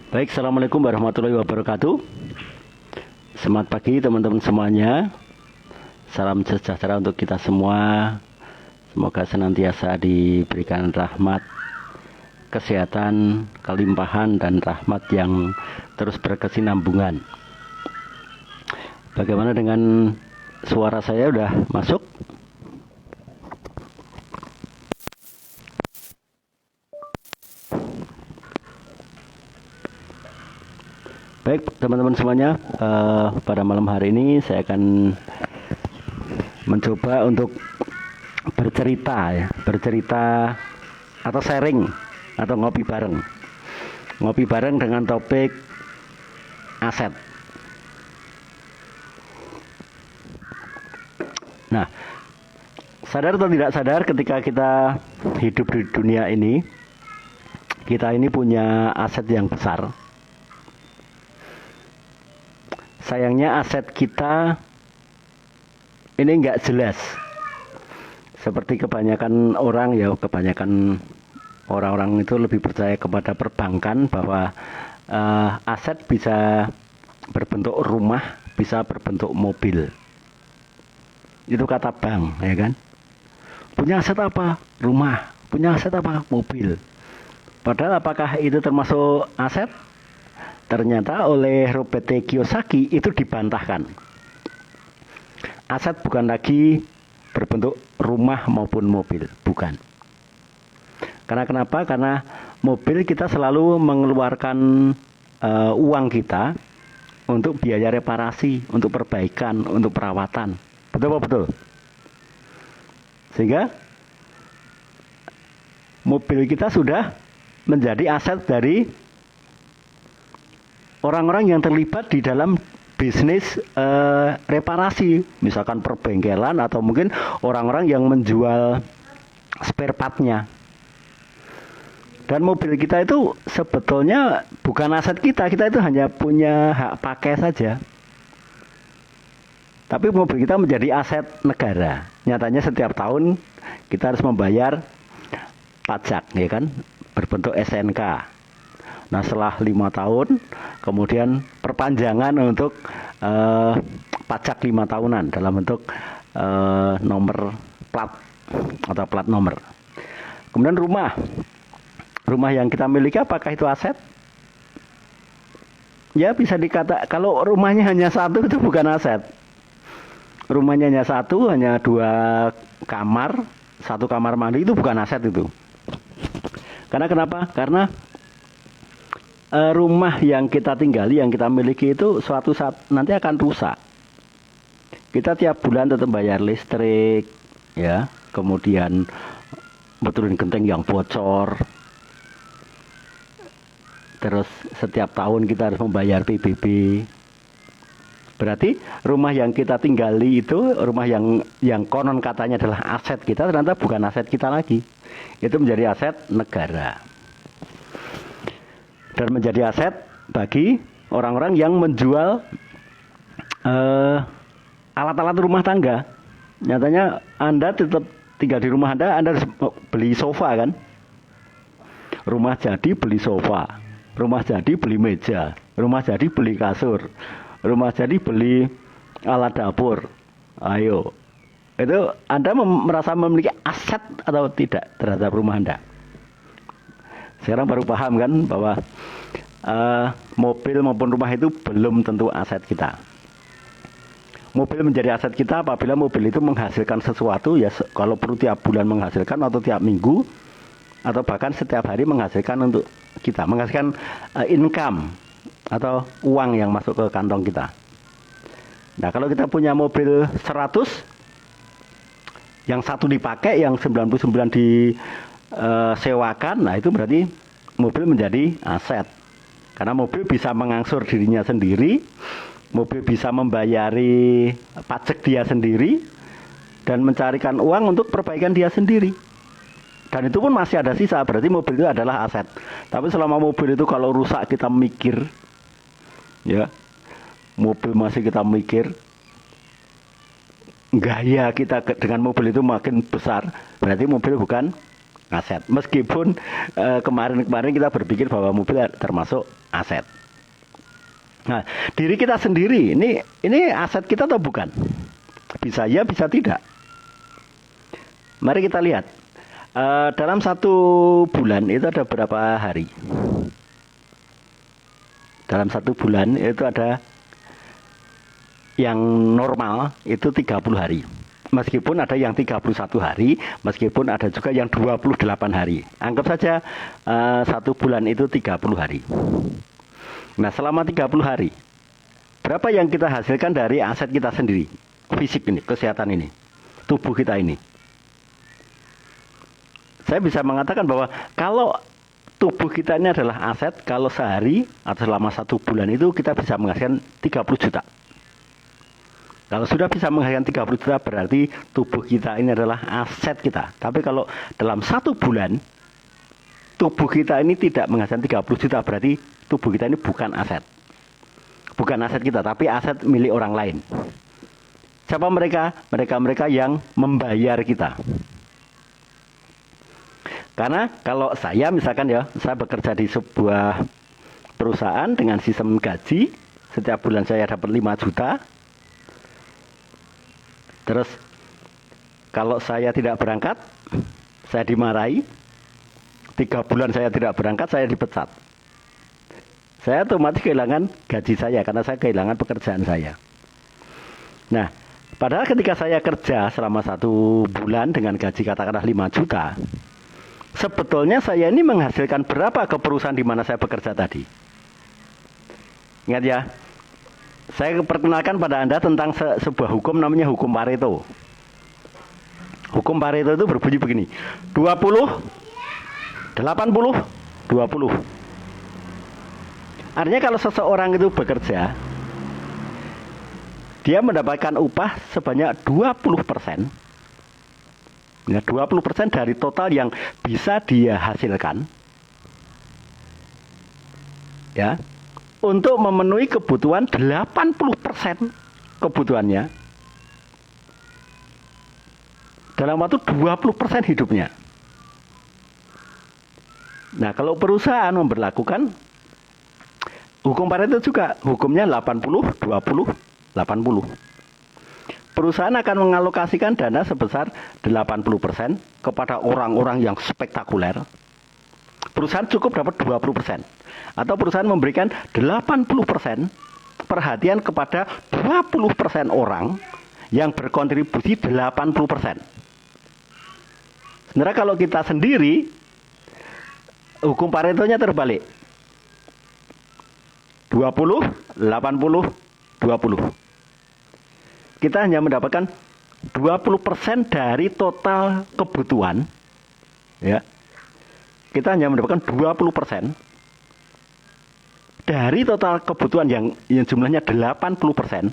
Baik, Assalamualaikum warahmatullahi wabarakatuh. Selamat pagi teman-teman semuanya. Salam sejahtera untuk kita semua. Semoga senantiasa diberikan rahmat, kesehatan, kelimpahan, dan rahmat yang terus berkesinambungan. Bagaimana dengan suara saya, udah masuk? Baik teman-teman semuanya, pada malam hari ini saya akan mencoba untuk bercerita atau sharing atau ngopi bareng dengan topik aset. Nah, sadar atau tidak sadar, ketika kita hidup di dunia ini, kita ini punya aset yang besar. Sayangnya aset kita ini nggak jelas. Seperti kebanyakan orang orang-orang itu lebih percaya kepada perbankan bahwa aset bisa berbentuk rumah, bisa berbentuk mobil. Itu kata bank, ya kan? Punya aset apa? Rumah. Punya aset apa? Mobil. Padahal apakah itu termasuk aset? Ternyata oleh Robert T. Kiyosaki itu dibantahkan. Aset bukan lagi berbentuk rumah maupun mobil, bukan. Karena kenapa? Karena mobil kita selalu mengeluarkan uang kita untuk biaya reparasi, untuk perbaikan, untuk perawatan. Betul apa betul? Sehingga mobil kita sudah menjadi aset dari orang-orang yang terlibat di dalam bisnis reparasi, misalkan perbengkelan atau mungkin orang-orang yang menjual spare part-nya. Dan mobil kita itu sebetulnya bukan aset kita itu hanya punya hak pakai saja. Tapi mobil kita menjadi aset negara. Nyatanya setiap tahun kita harus membayar pajak, ya kan, berbentuk SNK. Nah, setelah 5 tahun, kemudian perpanjangan untuk pajak 5 tahunan dalam bentuk nomor plat atau plat nomor. Kemudian rumah yang kita miliki, apakah itu aset? Ya, bisa dikata kalau rumahnya hanya satu itu bukan aset. Rumahnya hanya satu, hanya 2 kamar, 1 kamar mandi, itu bukan aset itu. Karena kenapa? Karena rumah yang kita tinggali, yang kita miliki itu suatu saat nanti akan rusak. Kita tiap bulan tetap bayar listrik, ya, kemudian betulin genteng yang bocor. Terus setiap tahun kita harus membayar PBB. Berarti rumah yang kita tinggali itu, rumah yang konon katanya adalah aset kita, ternyata bukan aset kita lagi. Itu menjadi aset negara. Dan menjadi aset bagi orang-orang yang menjual alat-alat rumah tangga. Nyatanya Anda tetap tinggal di rumah Anda harus beli sofa kan? Rumah jadi beli sofa, rumah jadi beli meja, rumah jadi beli kasur, rumah jadi beli alat dapur. Ayo, itu Anda merasa memiliki aset atau tidak terhadap rumah Anda? Sekarang baru paham kan bahwa mobil maupun rumah itu belum tentu aset kita. Mobil menjadi aset kita apabila mobil itu menghasilkan sesuatu, ya kalau perlu tiap bulan menghasilkan atau tiap minggu atau bahkan setiap hari menghasilkan untuk kita, menghasilkan income atau uang yang masuk ke kantong kita. Nah, kalau kita punya mobil 100, yang satu dipakai, yang 99 disewakan, nah itu berarti mobil menjadi aset. Karena mobil bisa mengangsur dirinya sendiri, mobil bisa membayari pajak dia sendiri, dan mencarikan uang untuk perbaikan dia sendiri. Dan itu pun masih ada sisa, berarti mobil itu adalah aset. Tapi selama mobil itu kalau rusak kita mikir, ya, mobil masih kita mikir, gaya kita dengan mobil itu makin besar, berarti mobil bukan aset. Meskipun kemarin-kemarin kita berpikir bahwa mobil termasuk aset. Nah, diri kita sendiri ini aset kita atau bukan? Bisa ya, bisa tidak. Mari kita lihat. Dalam 1 bulan itu ada berapa hari? Dalam 1 bulan itu ada yang normal itu 30 hari. Meskipun ada yang 31 hari, meskipun ada juga yang 28 hari. Anggap saja 1 bulan itu 30 hari. Nah, selama 30 hari, berapa yang kita hasilkan dari aset kita sendiri? Fisik ini, kesehatan ini, tubuh kita ini. Saya bisa mengatakan bahwa kalau tubuh kita ini adalah aset, kalau sehari atau selama 1 bulan itu kita bisa menghasilkan 30 juta. Kalau sudah bisa menghasilkan 30 juta berarti tubuh kita ini adalah aset kita. Tapi kalau dalam 1 bulan tubuh kita ini tidak menghasilkan 30 juta berarti tubuh kita ini bukan aset. Bukan aset kita, tapi aset milik orang lain. Siapa mereka? Mereka yang membayar kita. Karena kalau saya misalkan ya, saya bekerja di sebuah perusahaan dengan sistem gaji, setiap bulan saya dapat 5 juta. Terus kalau saya tidak berangkat, saya dimarahi. 3 bulan saya tidak berangkat, saya dipecat. Saya otomatis kehilangan gaji saya karena saya kehilangan pekerjaan saya. Nah, padahal ketika saya kerja selama 1 bulan dengan gaji katakanlah 5 juta, sebetulnya saya ini menghasilkan berapa ke perusahaan di mana saya bekerja tadi? Ingat ya, saya perkenalkan pada Anda tentang sebuah hukum namanya hukum Pareto. Hukum Pareto itu berbunyi begini, 20, 80, 20. Artinya kalau seseorang itu bekerja, dia mendapatkan upah sebanyak 20%. Ya, 20% dari total yang bisa dia hasilkan, ya, untuk memenuhi kebutuhan 80% kebutuhannya dalam waktu 20% hidupnya. Nah, kalau perusahaan memberlakukan hukum Pareto juga, hukumnya 80, 20, 80. Perusahaan akan mengalokasikan dana sebesar 80% kepada orang-orang yang spektakuler. Perusahaan cukup dapat 20%. Atau perusahaan memberikan 80% perhatian kepada 20% orang yang berkontribusi 80%. Sebenarnya kalau kita sendiri, hukum Paretonya terbalik. 20, 80, 20. Kita hanya mendapatkan 20% dari total kebutuhan, ya. Kita hanya mendapatkan 20% dari total kebutuhan yang jumlahnya 80%.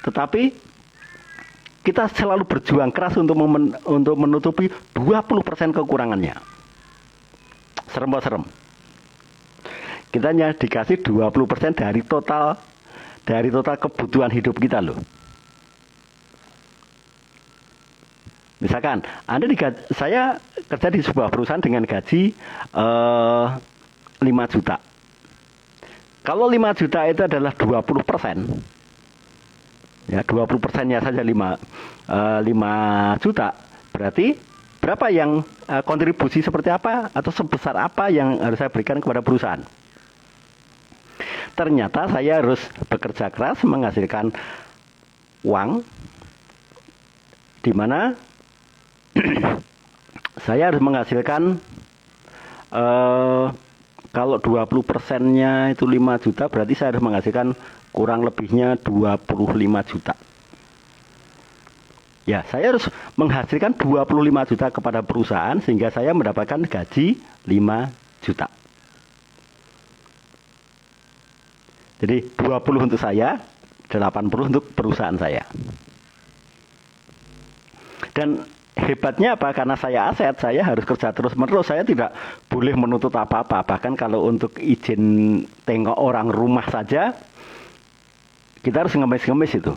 Tetapi kita selalu berjuang keras untuk menutupi 20% kekurangannya. Serem. Kita hanya dikasih 20% dari total kebutuhan hidup kita loh. Misalkan saya kerja di sebuah perusahaan dengan gaji 5 juta. Kalau 5 juta itu adalah 20%, ya 20%-nya saja 5 juta, berarti berapa yang kontribusi seperti apa atau sebesar apa yang harus saya berikan kepada perusahaan? Ternyata saya harus bekerja keras menghasilkan uang, di mana saya harus menghasilkan kalau 20%-nya itu 5 juta, berarti saya harus menghasilkan kurang lebihnya 25 juta. Ya, saya harus menghasilkan 25 juta kepada perusahaan sehingga saya mendapatkan gaji 5 juta. Jadi 20 untuk saya, 80 untuk perusahaan saya. Dan hebatnya apa? Karena saya aset, saya harus kerja terus-menerus. Saya tidak boleh menuntut apa-apa. Bahkan kalau untuk izin tengok orang rumah saja, kita harus ngemis-ngemis itu.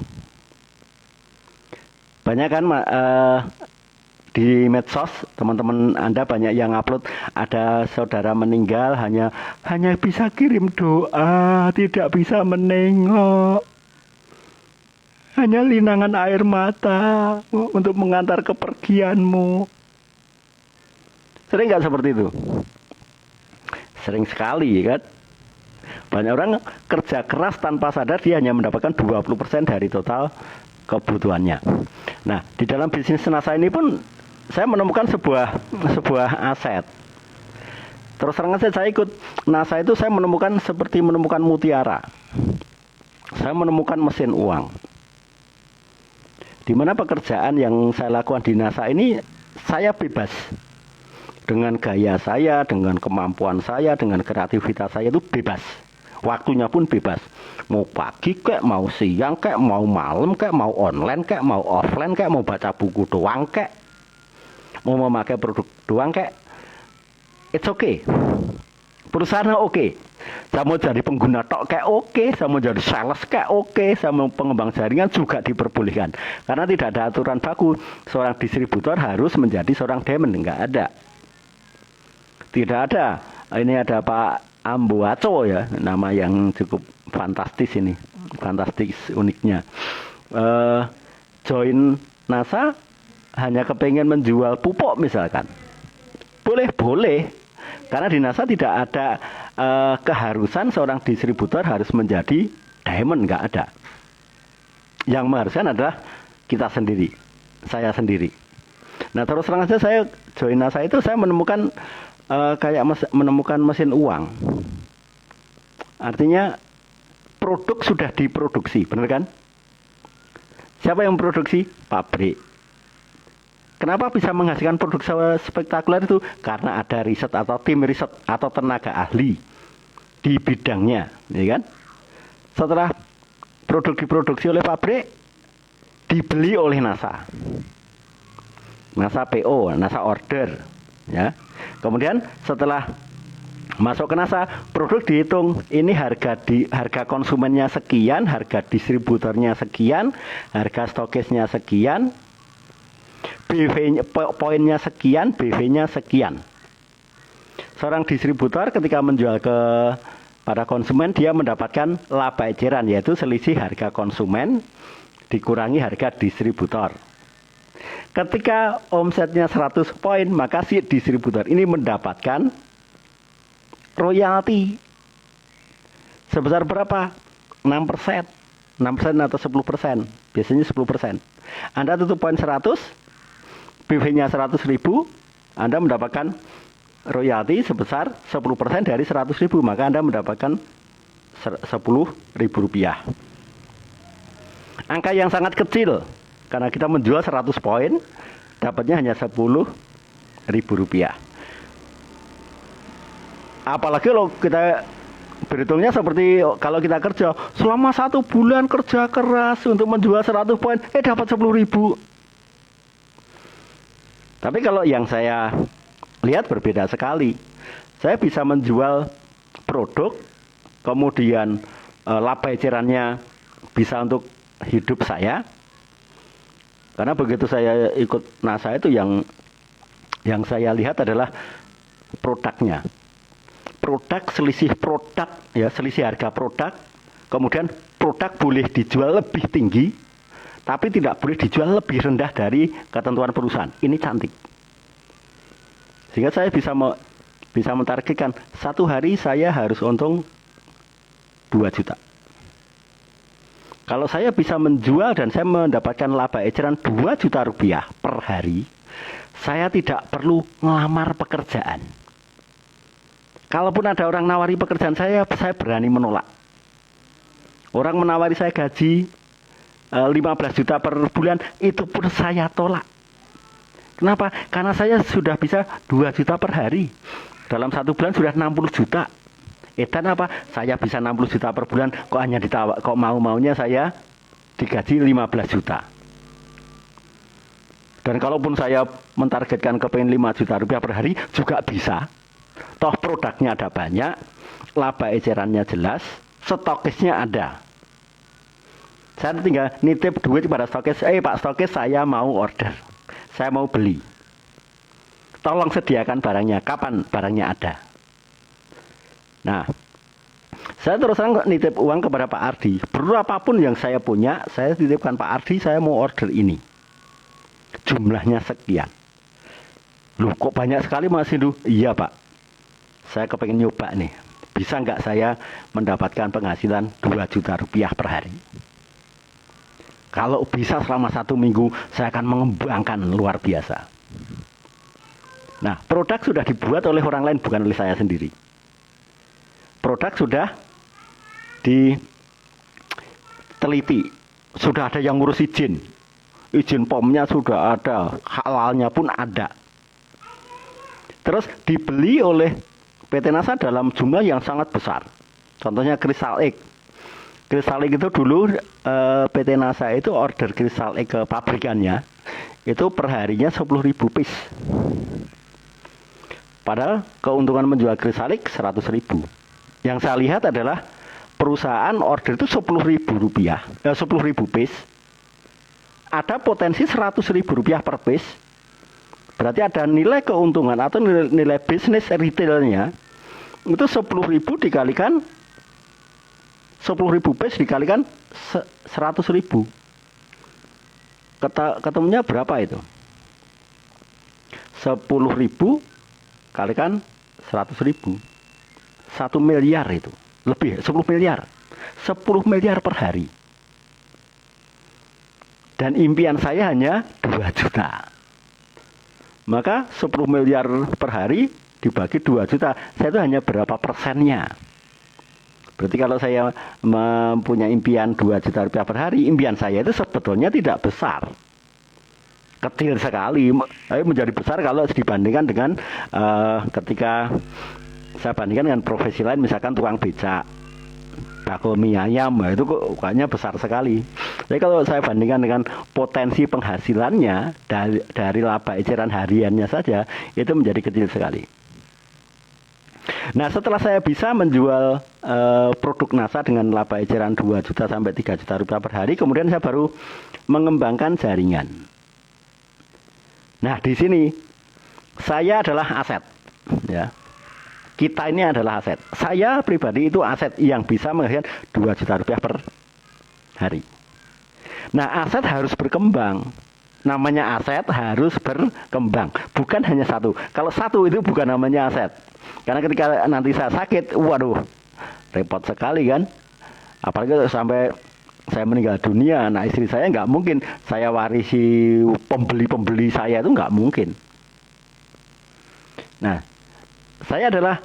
Banyak kan di medsos, teman-teman Anda banyak yang upload ada saudara meninggal hanya bisa kirim doa, tidak bisa menengok, hanya linangan air mata untuk mengantar kepergianmu. Sering nggak seperti itu? Sering sekali kan? Banyak orang kerja keras tanpa sadar dia hanya mendapatkan 20% dari total kebutuhannya. Nah, di dalam bisnis NASA ini pun saya menemukan sebuah aset. Terus terang saja saya ikut NASA itu saya menemukan seperti menemukan mutiara. Saya menemukan mesin uang. Di mana pekerjaan yang saya lakukan di NASA ini saya bebas. Dengan gaya saya, dengan kemampuan saya, dengan kreativitas saya itu bebas. Waktunya pun bebas. Mau pagi kek, mau siang kek, mau malam kek, mau online kek, mau offline kek, mau baca buku doang kek, mau memakai produk doang kek, it's okay. Perusahaannya oke. Saya mau jadi pengguna tok kayak oke, saya mau jadi sales kayak oke, saya mau pengembang jaringan juga diperbolehkan. Karena tidak ada aturan baku seorang distributor harus menjadi seorang diamond, enggak ada. Tidak ada. Ini ada Pak Ambuaco ya, nama yang cukup fantastis ini, fantastis uniknya. Join NASA hanya kepengen menjual pupuk misalkan, boleh, karena di NASA tidak ada keharusan seorang distributor harus menjadi diamond, nggak ada. Yang mengharuskan adalah kita sendiri, saya sendiri. Nah terus terang saja saya join NASA itu saya menemukan menemukan mesin uang. Artinya produk sudah diproduksi, benar kan? Siapa yang memproduksi? Pabrik. Kenapa bisa menghasilkan produk spektakuler itu? Karena ada riset atau tim riset atau tenaga ahli di bidangnya, ya kan? Setelah produk diproduksi oleh pabrik, dibeli oleh NASA. NASA PO, NASA order, ya. Kemudian setelah masuk ke NASA, produk dihitung, ini harga konsumennya sekian, harga distributornya sekian, harga stokisnya sekian, BV poinnya sekian, BV-nya sekian. Seorang distributor ketika menjual ke pada konsumen, dia mendapatkan laba eceran, yaitu selisih harga konsumen dikurangi harga distributor. Ketika omsetnya 100 poin, maka si distributor ini mendapatkan royalti sebesar berapa? 6%. 6% atau 10%. Biasanya 10%. Anda tutup poin 100, BV-nya 100.000, Anda mendapatkan royalti sebesar 10% dari 100.000, maka Anda mendapatkan Rp10.000. Angka yang sangat kecil, karena kita menjual 100 poin, dapatnya hanya Rp10.000. Apalagi kalau kita berhitungnya seperti kalau kita kerja selama 1 bulan kerja keras untuk menjual 100 poin, dapat 10.000. Tapi kalau yang saya lihat berbeda sekali. Saya bisa menjual produk, kemudian laba ecerannya bisa untuk hidup saya. Karena begitu saya ikut NASA itu yang saya lihat adalah produknya. Produk, selisih produk, ya, selisih harga produk. Kemudian produk boleh dijual lebih tinggi, tapi tidak boleh dijual lebih rendah dari ketentuan perusahaan. Ini cantik. Sehingga saya bisa mentargetkan satu hari saya harus untung 2 juta. Kalau saya bisa menjual dan saya mendapatkan laba eceran 2 juta rupiah per hari, saya tidak perlu ngelamar pekerjaan. Kalaupun ada orang nawari pekerjaan saya berani menolak. Orang menawari saya gaji 15 juta per bulan, itu pun saya tolak. Kenapa? Karena saya sudah bisa 2 juta per hari. Dalam 1 bulan sudah 60 juta. Dan apa? Saya bisa 60 juta per bulan, kok hanya kok mau-maunya saya digaji 15 juta. Dan kalaupun saya mentargetkan kepengen 5 juta rupiah per hari, juga bisa. Toh produknya ada banyak, laba ecerannya jelas, stokisnya ada. Saya tinggal nitip duit pada stokis, Pak stokis saya mau order, saya mau beli. tolong sediakan barangnya. Kapan barangnya ada? Nah, saya terus terang nitip uang kepada Pak Ardi. Berapapun yang saya punya, saya titipkan Pak Ardi, saya mau order ini. Jumlahnya sekian. Loh, kok banyak sekali Mas Hindu? Iya Pak, saya kepengen nyoba nih. Bisa nggak saya mendapatkan penghasilan 2 juta rupiah per hari? Kalau bisa selama 1 minggu, saya akan mengembangkan luar biasa. Nah, produk sudah dibuat oleh orang lain, bukan oleh saya sendiri. Produk sudah diteliti, sudah ada yang ngurus izin POM-nya sudah ada, halalnya pun ada. Terus dibeli oleh PT NASA dalam jumlah yang sangat besar. Contohnya Crystal Egg. Crystal Egg itu dulu PT NASA itu order Crystal Egg ke pabrikannya itu per harinya 10.000 piece. Padahal keuntungan menjual Crystal Egg 100.000. Yang saya lihat adalah perusahaan order itu 10.000 rupiah, 10.000 piece. Ada potensi 100.000 rupiah per piece. Berarti ada nilai keuntungan atau nilai bisnis retailnya itu 10.000 dikalikan 10.000 piece dikalikan 100.000. Ketemunya berapa itu? 10.000 kalikan 100.000. 1 miliar itu. Lebih, 10 miliar. 10 miliar per hari. Dan impian saya hanya 2 juta. Maka 10 miliar per hari dibagi 2 juta. Saya itu hanya berapa persennya? Berarti kalau saya mempunyai impian 2 juta rupiah per hari, impian saya itu sebetulnya tidak besar. Kecil sekali. Tapi menjadi besar kalau dibandingkan dengan ketika saya bandingkan dengan profesi lain, misalkan tukang becak, bakul mie ayam, itu kayaknya besar sekali. Jadi kalau saya bandingkan dengan potensi penghasilannya dari laba eceran hariannya saja, itu menjadi kecil sekali. Nah, setelah saya bisa menjual produk NASA dengan laba eceran 2 juta sampai 3 juta rupiah per hari, kemudian saya baru mengembangkan jaringan. Nah, di sini saya adalah aset, ya. Kita ini adalah aset. Saya pribadi itu aset yang bisa menghasilkan 2 juta rupiah per hari. Nah, aset harus berkembang. Namanya aset harus berkembang. Bukan hanya satu. Kalau satu itu bukan namanya aset. Karena ketika nanti saya sakit, waduh, repot sekali kan. Apalagi sampai saya meninggal dunia, nah istri saya nggak mungkin saya warisi pembeli-pembeli saya, itu nggak mungkin. Nah, saya adalah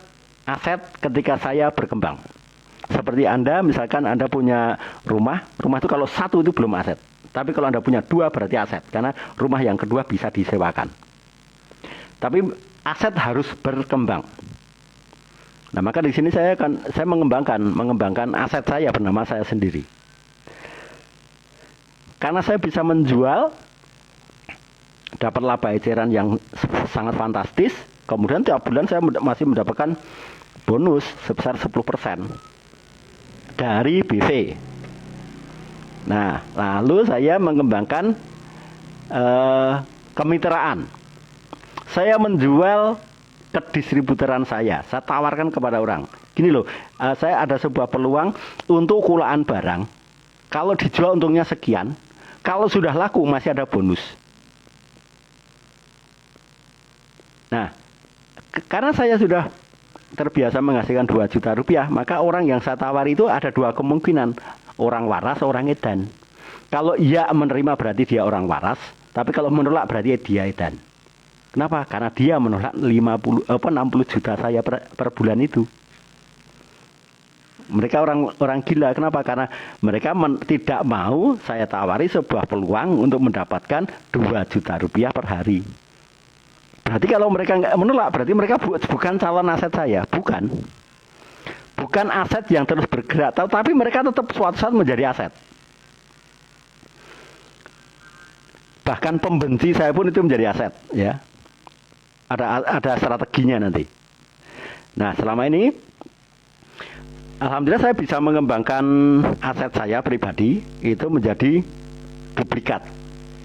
aset ketika saya berkembang. Seperti Anda, misalkan Anda punya rumah itu kalau satu itu belum aset. Tapi kalau Anda punya 2 berarti aset. Karena rumah yang kedua bisa disewakan. Tapi aset harus berkembang. Nah, maka di sini saya mengembangkan aset saya bernama saya sendiri. Karena saya bisa menjual, dapat laba eceran yang sangat fantastis. Kemudian tiap bulan saya masih mendapatkan bonus sebesar 10% dari BV. Nah, lalu saya mengembangkan kemitraan. Saya menjual ke distributoran saya tawarkan kepada orang. Gini loh, saya ada sebuah peluang untuk kulaan barang. Kalau dijual untungnya sekian, kalau sudah laku masih ada bonus. Nah, karena saya sudah terbiasa menghasilkan 2 juta rupiah, maka orang yang saya tawari itu ada 2 kemungkinan. Orang waras, orang edan. Kalau iya menerima berarti dia orang waras, tapi kalau menolak berarti dia edan. Kenapa? Karena dia menolak 60 juta saya per bulan itu. Mereka orang gila. Kenapa? Karena mereka tidak mau saya tawari sebuah peluang untuk mendapatkan 2 juta rupiah per hari. Berarti kalau mereka nggak menolak, berarti mereka bukan calon aset saya, bukan aset yang terus bergerak, tapi mereka tetap suatu saat menjadi aset. Bahkan pembenci saya pun itu menjadi aset, ya. Ada strateginya nanti. Nah, selama ini, alhamdulillah saya bisa mengembangkan aset saya pribadi itu menjadi duplikat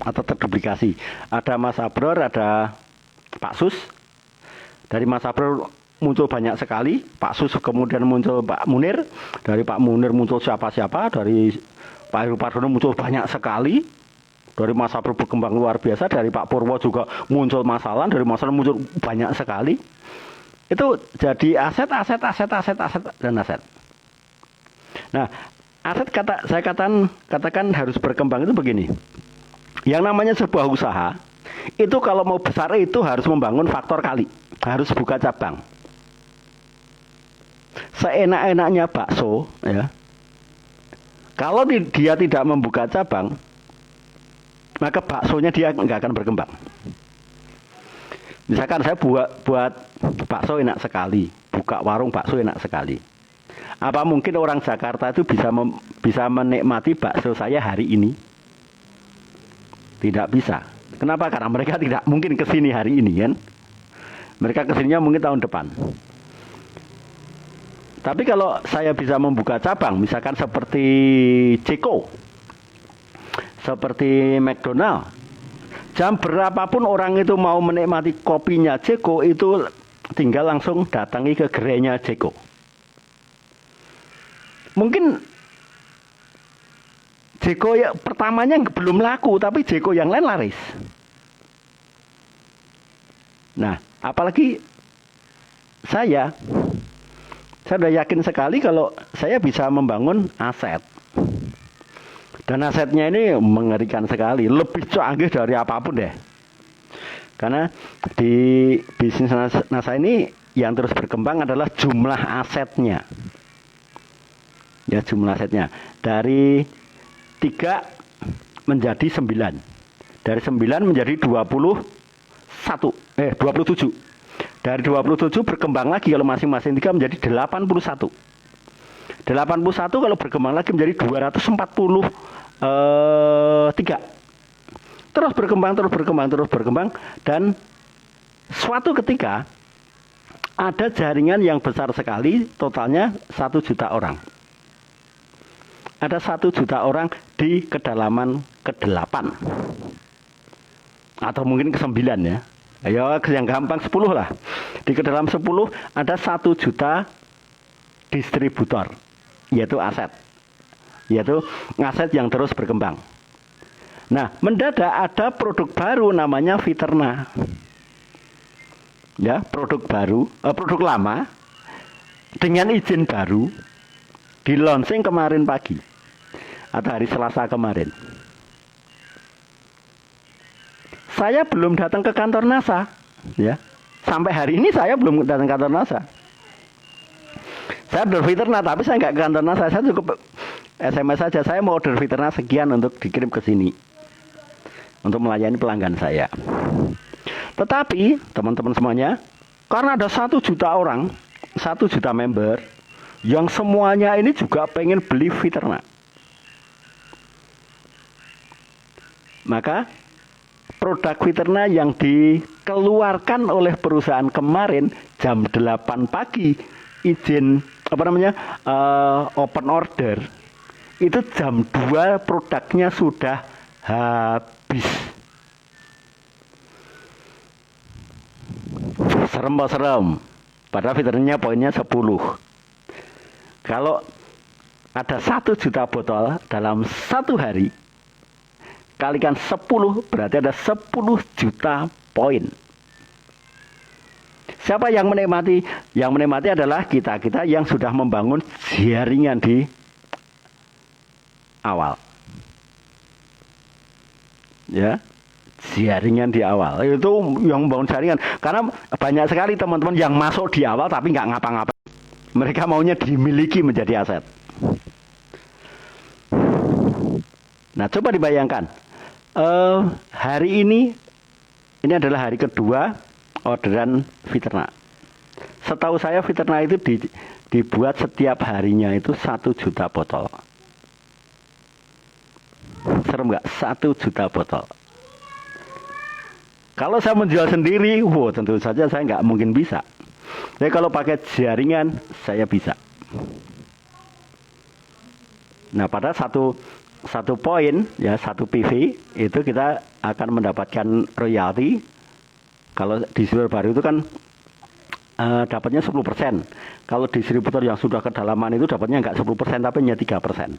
atau terduplikasi. Ada Mas Abror, ada Pak Sus, Dari Mas Sabrul muncul banyak sekali, Pak Sus kemudian muncul Pak Munir, dari Pak Munir muncul siapa-siapa, dari Pak Heru Pardono muncul banyak sekali, dari Mas Sabrul berkembang luar biasa, dari Pak Purwo juga muncul masalah, dari masalah muncul banyak sekali. Itu jadi aset dan aset. Nah, aset saya katakan harus berkembang itu begini. Yang namanya sebuah usaha itu kalau mau besar itu harus membangun faktor kali, harus buka cabang. Seenak-enaknya bakso, ya. Kalau dia tidak membuka cabang, maka baksonya dia nggak akan berkembang. Misalkan saya buat bakso enak sekali, buka warung bakso enak sekali. Apa mungkin orang Jakarta itu bisa menikmati bakso saya hari ini? Tidak bisa. Kenapa? Karena mereka tidak mungkin kesini hari ini, kan? Mereka kesininya mungkin tahun depan. Tapi kalau saya bisa membuka cabang, misalkan seperti Ceko, seperti McDonald, jam berapapun orang itu mau menikmati kopinya Ceko, itu tinggal langsung datangi ke gerainya Ceko. Mungkin Ceko ya pertamanya belum laku, tapi Ceko yang lain laris. Nah, apalagi saya sudah yakin sekali kalau saya bisa membangun aset. Dan asetnya ini mengerikan sekali, lebih canggih dari apapun deh. Karena di bisnis NASA ini yang terus berkembang adalah jumlah asetnya. Ya, jumlah asetnya. Dari 3 menjadi 9. Dari 9 menjadi 27. Dari 27 berkembang lagi kalau masing-masing 3 menjadi 81. 81 kalau berkembang lagi menjadi 243. Terus berkembang dan suatu ketika ada jaringan yang besar sekali, totalnya 1 juta orang. Ada 1 juta orang di kedalaman ke-8 atau mungkin ke-9 ya. Ayo yang gampang 10 lah. Di kedalaman 10 ada 1 juta distributor, yaitu aset. Yaitu aset yang terus berkembang. Nah, mendadak ada produk baru namanya Viterna. Ya, produk lama dengan izin baru di launching kemarin pagi atau hari Selasa kemarin. Saya belum datang ke kantor NASA, ya. Sampai hari ini saya belum datang ke kantor NASA. Saya order Viterna, tapi saya nggak ke kantor NASA. Saya cukup SMS saja. Saya mau order Viterna sekian untuk dikirim ke sini, untuk melayani pelanggan saya. Tetapi teman-teman semuanya, karena ada 1 juta orang, 1 juta member, yang semuanya ini juga pengen beli Viterna, maka produk Viterna yang dikeluarkan oleh perusahaan kemarin jam 8 pagi izin open order, itu jam 2 produknya sudah habis. Serem. Padahal Viterna poinnya 10. Kalau ada 1 juta botol dalam 1 hari, kalikan 10 berarti ada 10 juta poin. Siapa yang menikmati? Yang menikmati adalah kita yang sudah membangun jaringan di awal. Ya, jaringan di awal. Itu yang membangun jaringan. Karena banyak sekali teman-teman yang masuk di awal tapi nggak ngapa-ngapain. Mereka maunya dimiliki menjadi aset. Nah, coba dibayangkan. Hari ini adalah hari kedua orderan Viterna. Setahu saya Viterna itu dibuat setiap harinya itu 1 juta botol. Serem nggak? 1 juta botol. Kalau saya menjual sendiri, tentu saja saya nggak mungkin bisa. Tapi kalau pakai jaringan, saya bisa. Nah, pada satu poin, ya 1 PV, itu kita akan mendapatkan royalti. Kalau di Super Baru itu kan dapatnya 10%. Kalau distributor yang sudah kedalaman itu dapatnya nggak 10%, tapi hanya 3%.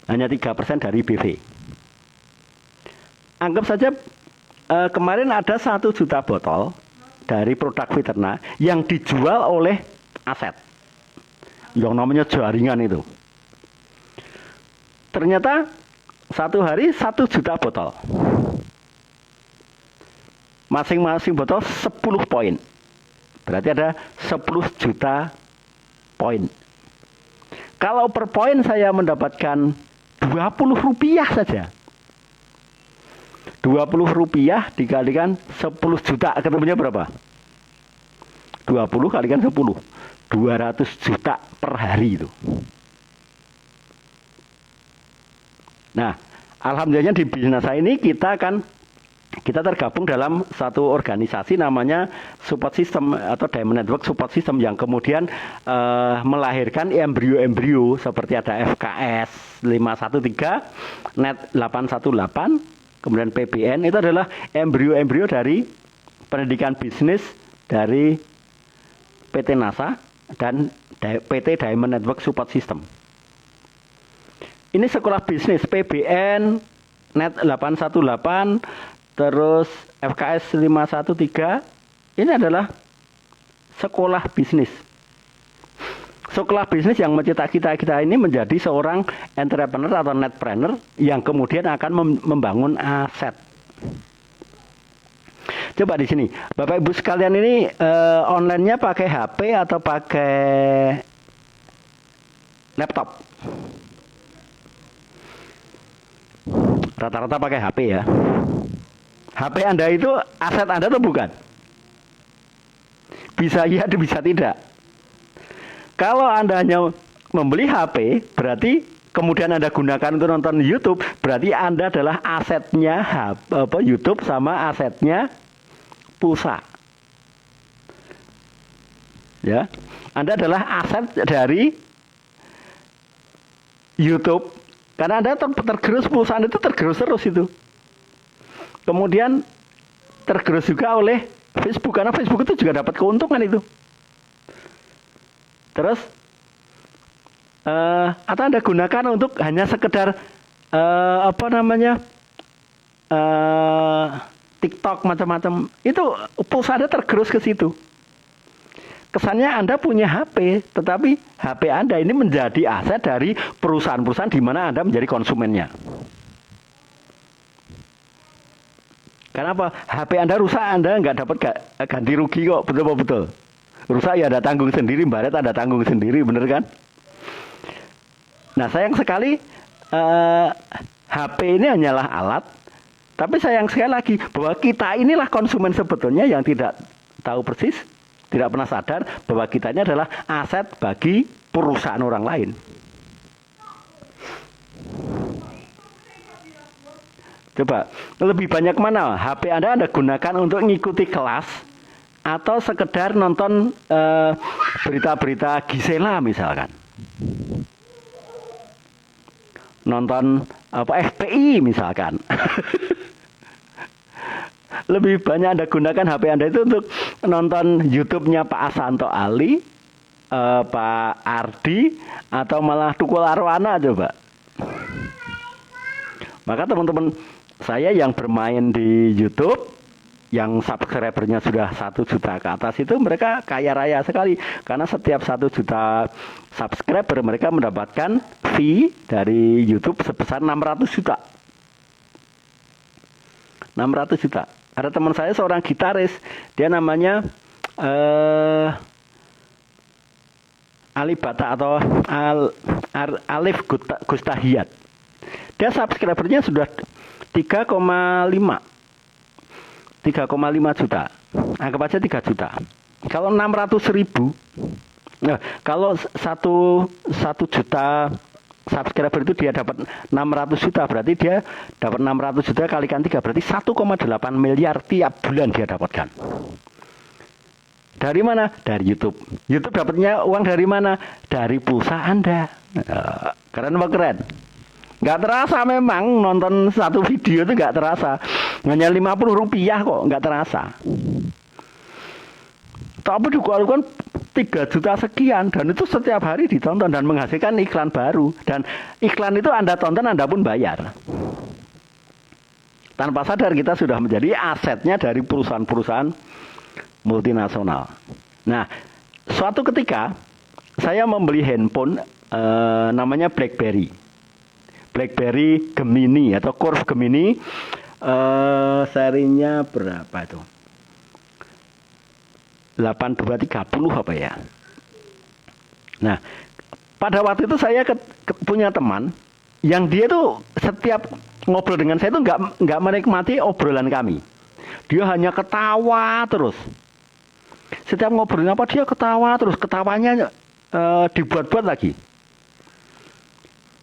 Hanya 3% dari BV. Anggap saja kemarin ada 1 juta botol dari produk Viterna yang dijual oleh Aset, yang namanya jaringan itu. Ternyata satu hari 1 juta botol. Masing-masing botol 10 poin. Berarti ada 10 juta poin. Kalau per poin saya mendapatkan 20 rupiah saja. 20 rupiah dikalikan 10 juta, ketemunya berapa? 20 kalikan 10. 200 juta per hari itu. Nah, alhamdulillahnya di bisnis saya ini kita tergabung dalam satu organisasi namanya Support System atau Diamond Network Support System, yang kemudian melahirkan embrio-embrio seperti ada FKS 513, Net 818, kemudian PBN. Itu adalah embrio-embrio dari pendidikan bisnis dari PT NASA dan PT Diamond Network Support System. Ini sekolah bisnis PBN, Net 818, terus FKS 513. Ini adalah sekolah bisnis. Sekolah bisnis yang mencetak kita ini menjadi seorang entrepreneur atau netpreneur yang kemudian akan membangun aset. Coba di sini, Bapak Ibu sekalian, ini online-nya pakai HP atau pakai laptop? Rata-rata pakai HP ya. HP Anda itu aset Anda atau bukan? Bisa iya, bisa tidak. Kalau Anda hanya membeli HP, berarti kemudian Anda gunakan untuk nonton YouTube, berarti Anda adalah asetnya YouTube sama asetnya pulsa. Ya, Anda adalah aset dari YouTube karena Anda tergerus, pulsa Anda itu tergerus terus itu. Kemudian tergerus juga oleh Facebook, karena Facebook itu juga dapat keuntungan itu. Terus atau Anda gunakan untuk hanya sekedar TikTok macam-macam, itu pulsa Anda tergerus ke situ. Kesannya Anda punya HP, tetapi HP Anda ini menjadi aset dari perusahaan-perusahaan di mana Anda menjadi konsumennya. Kenapa? HP Anda rusak, Anda nggak dapat ganti rugi kok, betul-betul. Rusak ya Anda tanggung sendiri, baret Anda tanggung sendiri, bener kan? Nah, sayang sekali HP ini hanyalah alat, tapi sayang sekali lagi bahwa kita inilah konsumen sebetulnya yang tidak tahu persis, tidak pernah sadar bahwa kita ini adalah aset bagi perusahaan orang lain. Coba, lebih banyak mana HP Anda gunakan untuk ngikuti kelas atau sekedar nonton berita-berita Gisela misalkan, nonton FPI misalkan. Lebih banyak Anda gunakan HP Anda itu untuk nonton YouTube-nya Pak Asanto Ali, Pak Ardi, atau malah Tukul Arwana. Coba. Maka teman-teman saya yang bermain di YouTube, yang subscribernya sudah 1 juta ke atas itu, mereka kaya raya sekali. Karena setiap 1 juta subscriber mereka mendapatkan fee dari YouTube sebesar 600 juta. 600 juta. Ada teman saya seorang gitaris, dia namanya Ali Bata atau Alif Gustahiyat. Dia subscribernya sudah 3,5 juta. Anggap aja 3 juta. Kalau 600.000, nah, kalau 1 juta subscriber itu dia dapat 600 juta, berarti dia dapat 600 juta kalikan 3, berarti 1,8 miliar tiap bulan dia dapatkan. Dari mana? Dari YouTube. YouTube dapatnya uang dari mana? Dari pulsa Anda. Keren apa keren? Nggak terasa memang nonton satu video itu nggak terasa. Hanya 50 rupiah kok, nggak terasa. Tapi dikeluarkan 3 juta sekian, dan itu setiap hari ditonton dan menghasilkan iklan baru. Dan iklan itu Anda tonton, Anda pun bayar. Tanpa sadar kita sudah menjadi asetnya dari perusahaan-perusahaan multinasional. Nah, suatu ketika saya membeli handphone namanya BlackBerry. BlackBerry Gemini atau Curve Gemini, serinya berapa itu? 8230 apa ya? Nah, pada waktu itu saya punya teman yang dia tuh setiap ngobrol dengan saya itu nggak menikmati obrolan kami. Dia hanya ketawa terus. Setiap ngobrolin apa dia ketawa terus, ketawanya dibuat-buat lagi.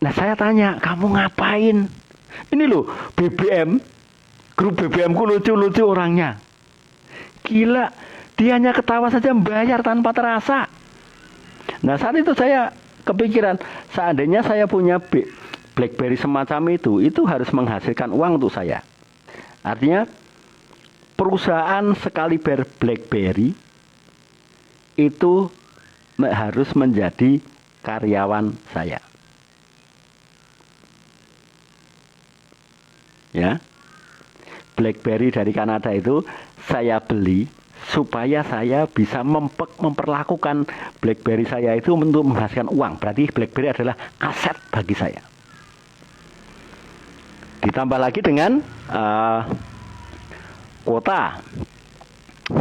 Nah, saya tanya, kamu ngapain? Ini loh BBM, grup BBM ku lucu-lucu orangnya. Gila, dia hanya ketawa saja membayar tanpa terasa. Nah, saat itu saya kepikiran, seandainya saya punya BlackBerry semacam itu harus menghasilkan uang untuk saya. Artinya, perusahaan sekaliber BlackBerry itu harus menjadi karyawan saya. Ya, BlackBerry dari Kanada itu saya beli supaya saya bisa memperlakukan BlackBerry saya itu untuk menghasilkan uang. Berarti BlackBerry adalah aset bagi saya. Ditambah lagi dengan kuota.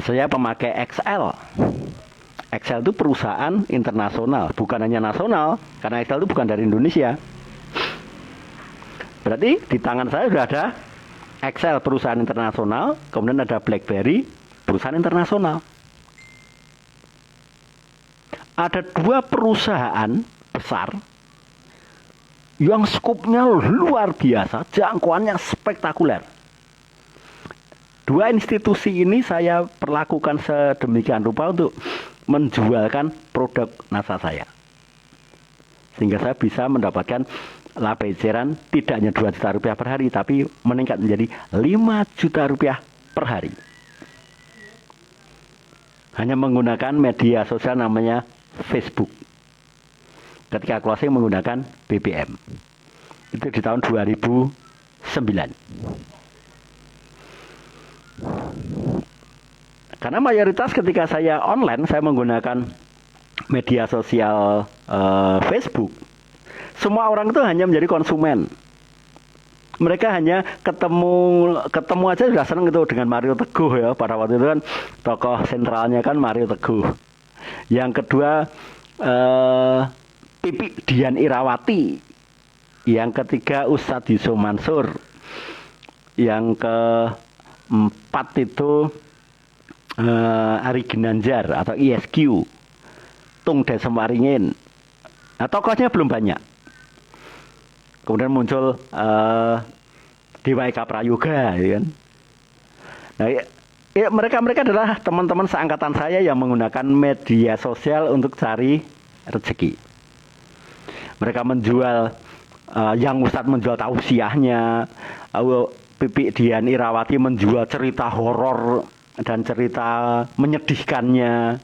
Saya pemakai XL. XL itu perusahaan internasional, bukan hanya nasional, karena XL itu bukan dari Indonesia. Berarti di tangan saya sudah ada XL perusahaan internasional, kemudian ada BlackBerry perusahaan internasional. Ada 2 perusahaan besar yang skupnya luar biasa, jangkauannya spektakuler. 2 institusi ini saya perlakukan sedemikian rupa untuk menjualkan produk NASA saya. Sehingga saya bisa mendapatkan laba eceran tidak hanya 2 juta rupiah per hari, tapi meningkat menjadi 5 juta rupiah per hari. Hanya menggunakan media sosial namanya Facebook. Ketika closing menggunakan BBM. Itu di tahun 2009. Karena mayoritas ketika saya online, saya menggunakan media sosial Facebook. Semua orang itu hanya menjadi konsumen. Mereka hanya ketemu aja sudah senang itu dengan Mario Teguh ya. Pada waktu itu kan tokoh sentralnya kan Mario Teguh. Yang kedua Pipi Dian Irawati. Yang ketiga Ustadz Yusuf Mansur. Yang keempat itu Ari Ginanjar atau ISQ. Tung Desem Waringin. Nah, tokohnya belum banyak. Kemudian muncul Dewa Eka Prayoga, ya kan? Nah, mereka adalah teman-teman seangkatan saya yang menggunakan media sosial untuk cari rezeki. Mereka menjual, yang Ustadz menjual tausiahnya, Pipi Dian Irawati menjual cerita horor dan cerita menyedihkannya.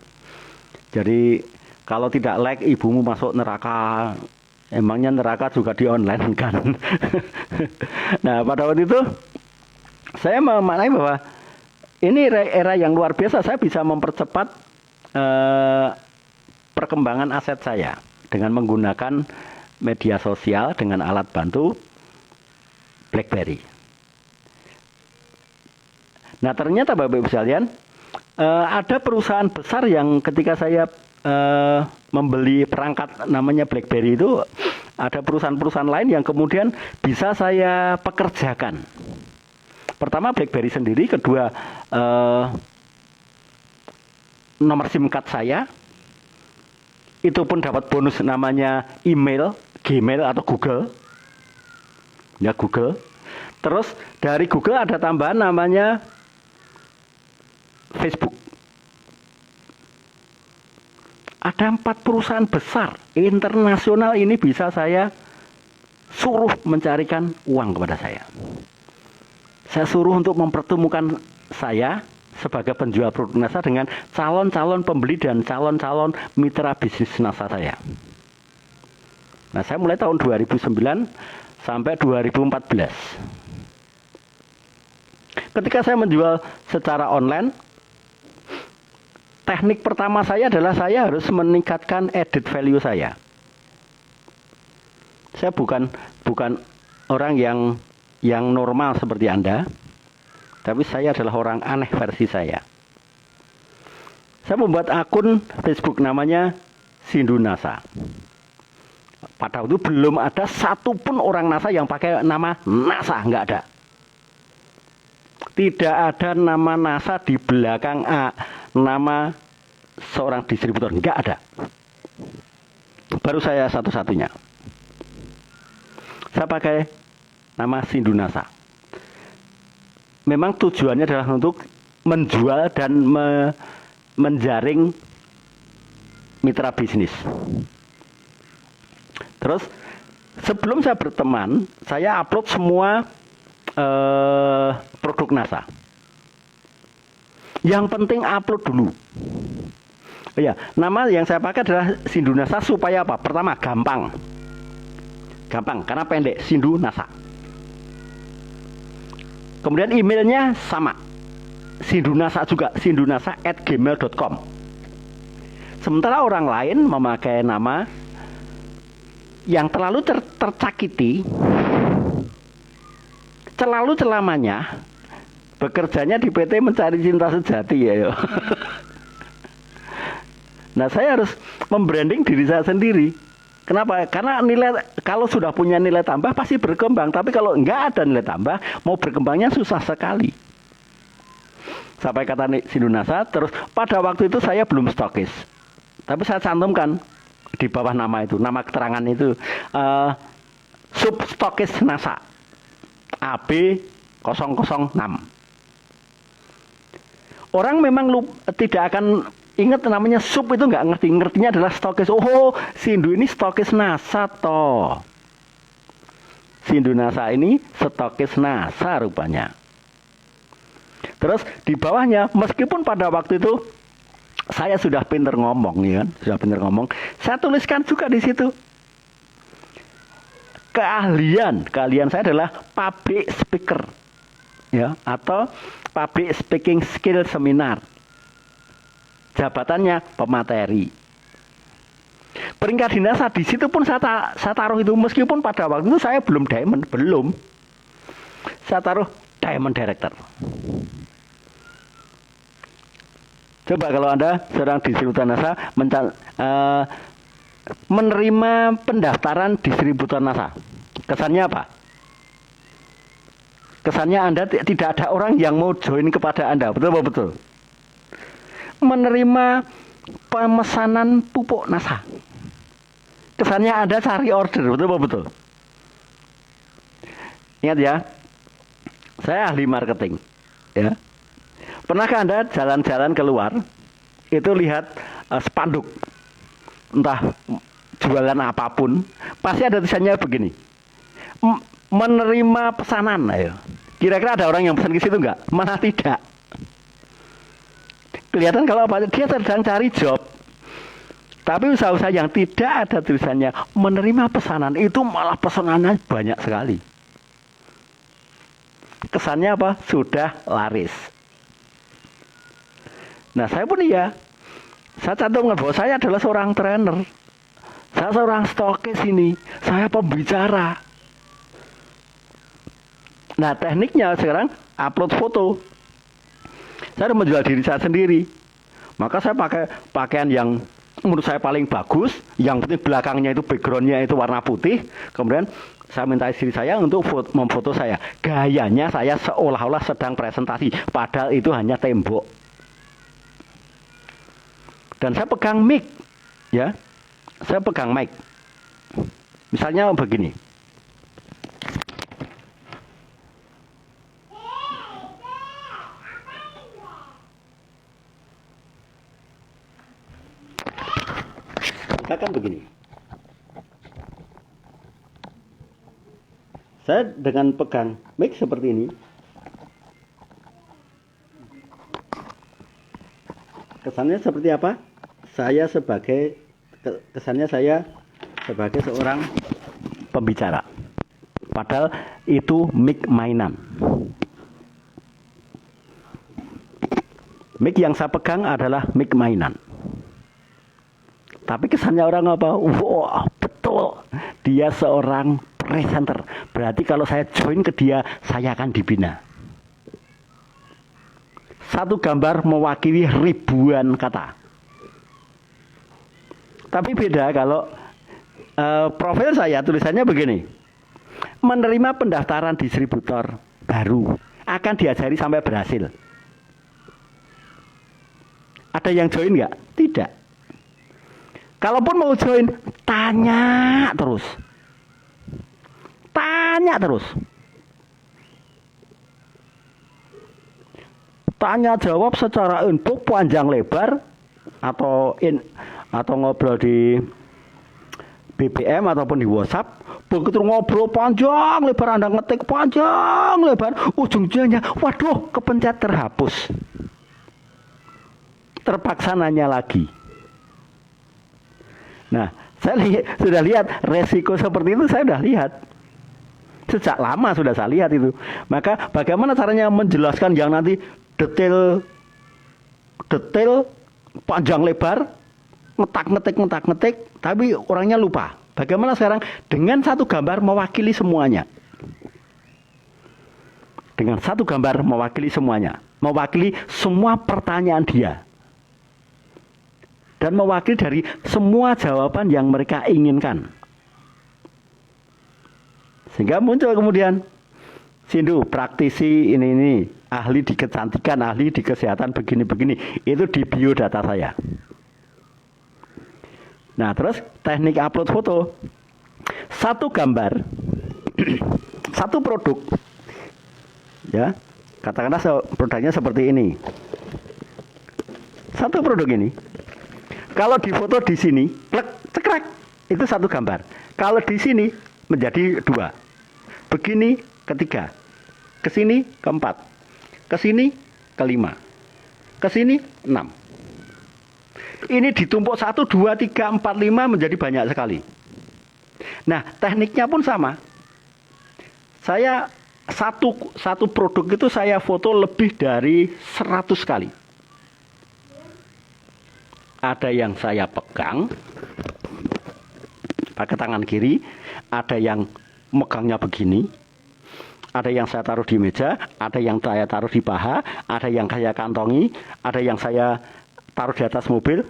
Jadi kalau tidak like ibumu masuk neraka. Emangnya neraka juga di online kan? Nah, pada waktu itu saya memaknai bahwa ini era yang luar biasa. Saya bisa mempercepat perkembangan aset saya dengan menggunakan media sosial dengan alat bantu BlackBerry. Nah, ternyata Bapak Ibu sekalian, ada perusahaan besar yang ketika saya membeli perangkat namanya BlackBerry itu, ada perusahaan-perusahaan lain yang kemudian bisa saya pekerjakan. Pertama BlackBerry sendiri, kedua nomor SIM card saya, itu pun dapat bonus namanya email, Gmail atau Google. Ya, Google. Terus dari Google ada tambahan namanya Facebook. Ada 4 perusahaan besar internasional ini bisa saya suruh mencarikan uang kepada saya. Saya suruh untuk mempertemukan saya sebagai penjual produk NASA dengan calon-calon pembeli dan calon-calon mitra bisnis NASA saya. Nah, saya mulai tahun 2009 sampai 2014. Ketika saya menjual secara online, teknik pertama saya adalah saya harus meningkatkan added value saya. Saya bukan orang yang normal seperti Anda, tapi saya adalah orang aneh versi saya. Saya membuat akun Facebook namanya Sindu NASA. Pada waktu itu belum ada satupun orang NASA yang pakai nama NASA, nggak ada. Tidak ada nama NASA di belakang nama seorang distributor, nggak ada. Baru saya satu-satunya. Saya pakai nama Sindu NASA. Memang tujuannya adalah untuk menjual dan menjaring mitra bisnis. Terus sebelum saya berteman, saya upload semua produk NASA. Yang penting upload dulu. Ya, nama yang saya pakai adalah Sindu NASA supaya apa? Pertama, gampang karena pendek, Sindu NASA. Kemudian emailnya sama, Sindu NASA juga, sindunasa@gmail.com. Sementara orang lain memakai nama yang terlalu tercakiti, selalu selamanya bekerjanya di PT Mencari Cinta Sejati ya. Nah, saya harus membranding diri saya sendiri. Kenapa? Karena kalau sudah punya nilai tambah pasti berkembang, tapi kalau nggak ada nilai tambah, mau berkembangnya susah sekali. Sampai kata Sindu NASA, terus pada waktu itu saya belum stokis, tapi saya cantumkan di bawah nama itu, nama keterangan itu, substokis NASA AB006. Orang memang tidak akan ingat namanya sub, itu nggak ngertinya adalah stokis. Oh, Sindu ini stokis NASA toh. Sindu NASA ini stokis NASA rupanya. Terus di bawahnya, meskipun pada waktu itu saya sudah pinter ngomong, ya kan? Sudah pinter ngomong. Saya tuliskan juga di situ. Keahlian saya adalah public speaker, ya, atau public speaking skill seminar. Jabatannya pemateri. Peringkat di NASA di situ pun saya taruh itu, meskipun pada waktu itu saya belum diamond, belum. Saya taruh diamond director. Coba kalau Anda seorang distributor NASA menerima pendaftaran distributor NASA, kesannya apa? Kesannya Anda tidak ada orang yang mau join kepada Anda, betul? Menerima pemesanan pupuk NASA, kesannya Anda cari order, betul? Ingat ya, saya ahli marketing, ya. Pernahkah Anda jalan-jalan keluar, itu lihat spanduk, entah jualan apapun, pasti ada tulisannya begini, menerima pesanan, ayo. Kira-kira ada orang yang pesan ke situ nggak? Mana tidak. Kelihatan kalau apa? Dia sedang cari job. Tapi usaha-usaha yang tidak ada tulisannya menerima pesanan, itu malah pesanannya banyak sekali. Kesannya apa? Sudah laris. Nah, saya pun iya. Saya cantumkan bahwa saya adalah seorang trainer. Saya seorang stokis ini. Saya pembicara. Nah, tekniknya sekarang upload foto. Saya harus menjual diri saya sendiri. Maka saya pakai pakaian yang menurut saya paling bagus. Yang penting belakangnya itu, backgroundnya itu warna putih. Kemudian saya minta istri saya untuk memfoto saya. Gayanya saya seolah-olah sedang presentasi. Padahal itu hanya tembok. Dan saya pegang mic, ya. Saya pegang mic. Misalnya begini. Katakan begini. Saya dengan pegang mic seperti ini. kesannya seperti apa? Kesannya saya sebagai seorang pembicara. Padahal itu mic mainan. Mic yang saya pegang adalah mic mainan. Tapi kesannya orang apa? Wah, betul. Dia seorang presenter. Berarti kalau saya join ke dia, saya akan dibina. Satu gambar mewakili ribuan kata. Tapi beda kalau profil saya tulisannya begini. Menerima pendaftaran distributor baru. Akan diajari sampai berhasil. Ada yang join nggak? Tidak. Kalaupun mau join, tanya terus. Tanya terus. Tanya jawab secara info panjang lebar atau ngobrol di BBM ataupun di WhatsApp. Begitu ngobrol panjang lebar, Anda ngetik panjang lebar, ujungnya waduh kepencet terhapus. Terpaksa nanya lagi. Nah, saya sudah lihat resiko seperti itu, saya sudah lihat. Sejak lama sudah saya lihat itu. Maka bagaimana caranya menjelaskan yang nanti detail panjang lebar, ngetik, tapi orangnya lupa. Bagaimana sekarang dengan satu gambar mewakili semuanya. Dengan satu gambar mewakili semuanya. Mewakili semua pertanyaan dia. Dan mewakili dari semua jawaban yang mereka inginkan. Sehingga muncul kemudian Sindu, praktisi ini, ahli di kecantikan, ahli di kesehatan begini-begini. Itu di biodata saya. Nah, terus teknik upload foto. Satu gambar, satu produk. Ya, katakanlah produknya seperti ini. Satu produk ini. Kalau difoto di sini, cekrek, itu satu gambar. Kalau di sini menjadi dua. Begini ketiga. Kesini keempat. Kesini kelima. Kesini 6. Ini ditumpuk 1, 2, 3, 4, 5 menjadi banyak sekali. Nah, tekniknya pun sama. Saya satu produk itu saya foto lebih dari 100 kali. Ada yang saya pegang pakai tangan kiri, ada yang megangnya begini, ada yang saya taruh di meja, ada yang saya taruh di paha, ada yang saya kantongi, ada yang saya taruh di atas mobil.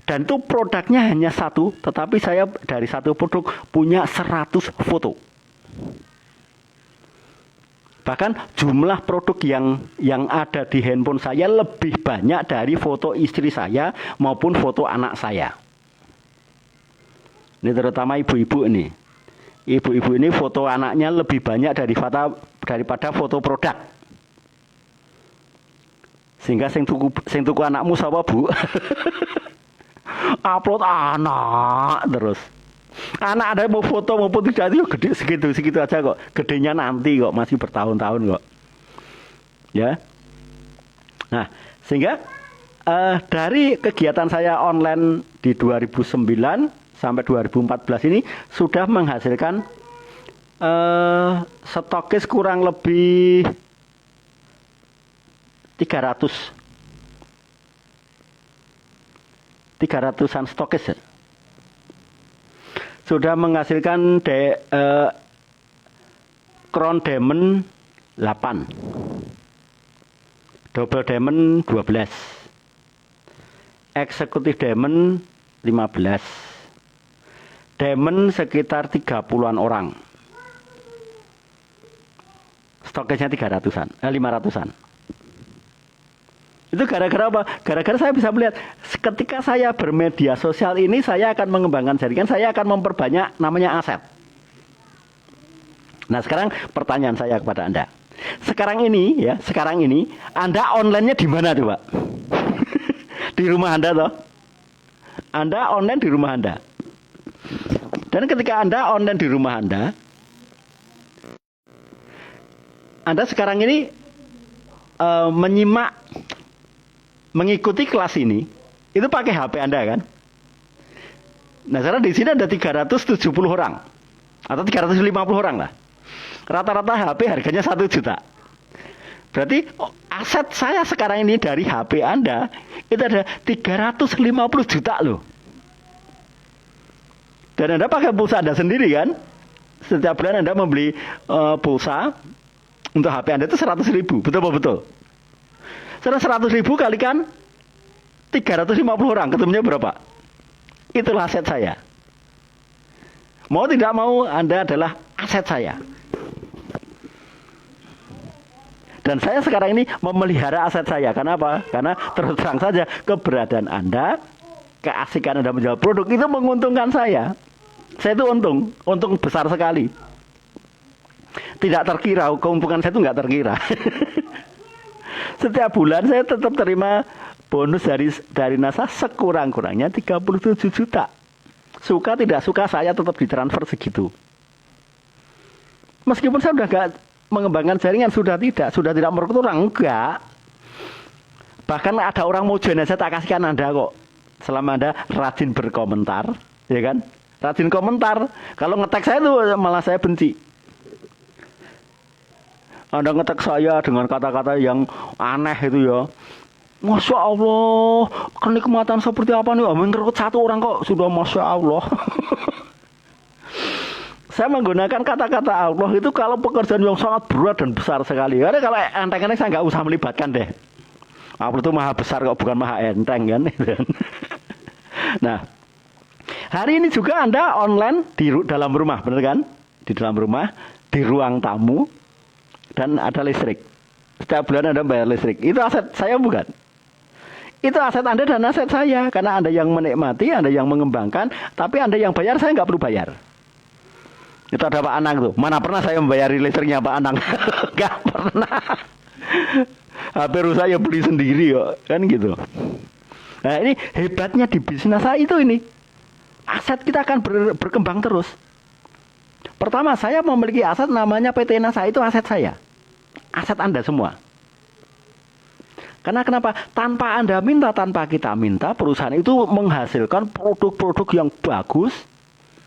Dan itu produknya hanya satu, tetapi saya dari satu produk punya 100 foto. Bahkan jumlah produk yang ada di handphone saya lebih banyak dari foto istri saya maupun foto anak saya. Ini terutama ibu-ibu ini. Ibu-ibu ini foto anaknya lebih banyak daripada foto produk. Sehingga sing tuku anakmu sapa, Bu? Upload anak terus. Anak ada mau foto maupun tidak itu gede segitu aja kok. Gedenya nanti kok, masih bertahun-tahun kok. Ya. Nah, sehingga dari kegiatan saya online di 2009 sampai 2014 ini sudah menghasilkan stokis kurang lebih 300-an stokis. Sudah menghasilkan Crown Diamond 8, Double Diamond 12, Executive Diamond 15, Diamond sekitar 30-an orang. Stokisnya 500-an. Itu gara-gara apa? Gara-gara saya bisa melihat ketika saya bermedia sosial ini, saya akan mengembangkan jaringan, saya akan memperbanyak namanya aset. Nah, sekarang pertanyaan saya kepada Anda. Sekarang ini Anda online-nya di mana tuh, Pak? Di rumah Anda toh? Anda online di rumah Anda. Dan ketika Anda online di rumah Anda sekarang ini mengikuti kelas ini Itu pakai HP Anda kan? Nah, sekarang di sini ada 370 orang atau 350 orang lah. Rata-rata HP harganya 1 juta. Berarti aset saya sekarang ini dari HP Anda itu ada 350 juta loh. Dan Anda pakai pulsa Anda sendiri kan? Setiap bulan Anda membeli pulsa untuk HP Anda itu 100.000. Betul? 100.000 kalikan 350 orang, ketemunya berapa? Itulah aset saya. Mau tidak mau Anda adalah aset saya. Dan saya sekarang ini memelihara aset saya. Kenapa? Karena terus terang saja keberadaan Anda, keasikan Anda menjual produk itu menguntungkan saya. Saya itu untung besar sekali. Tidak terkira, keuntungan saya itu nggak terkira. Setiap bulan saya tetap terima bonus dari NASA sekurang-kurangnya 37 juta. Suka tidak suka saya tetap ditransfer segitu. Meskipun saya sudah nggak mengembangkan jaringan, sudah tidak merekrut orang, enggak. Bahkan ada orang mau join, saya tak kasihkan Anda kok. Selama Anda rajin berkomentar, ya kan? Rajin komentar. Kalau ngetek saya itu malah saya benci. Anda ngetek saya dengan kata-kata yang aneh itu ya. Masya Allah, kenikmatan seperti apa nih? Merekrut 1 orang kok sudah Masya Allah. Saya menggunakan kata-kata Allah itu kalau pekerjaan yang sangat berat dan besar sekali. Karena kalau enteng-enteng saya nggak usah melibatkan deh. Allah itu maha besar kok, bukan maha enteng kan. Nah, hari ini juga Anda online di dalam rumah, benar kan? Di dalam rumah, di ruang tamu, dan ada listrik. Setiap bulan Anda bayar listrik. Itu aset saya bukan? Itu aset Anda dan aset saya. Karena Anda yang menikmati, Anda yang mengembangkan, tapi Anda yang bayar, saya nggak perlu bayar. Itu ada Pak Anang tuh. Mana pernah saya membayari listriknya Pak Anang? Gak pernah. HP rusak ya beli sendiri kok. Kan gitu. Nah ini hebatnya di bisnis NASA itu ini. Aset kita akan berkembang terus. Pertama, saya memiliki aset namanya PT NASA, itu aset saya. Aset Anda semua. Karena kenapa? Tanpa Anda minta, tanpa kita minta, perusahaan itu menghasilkan produk-produk yang bagus.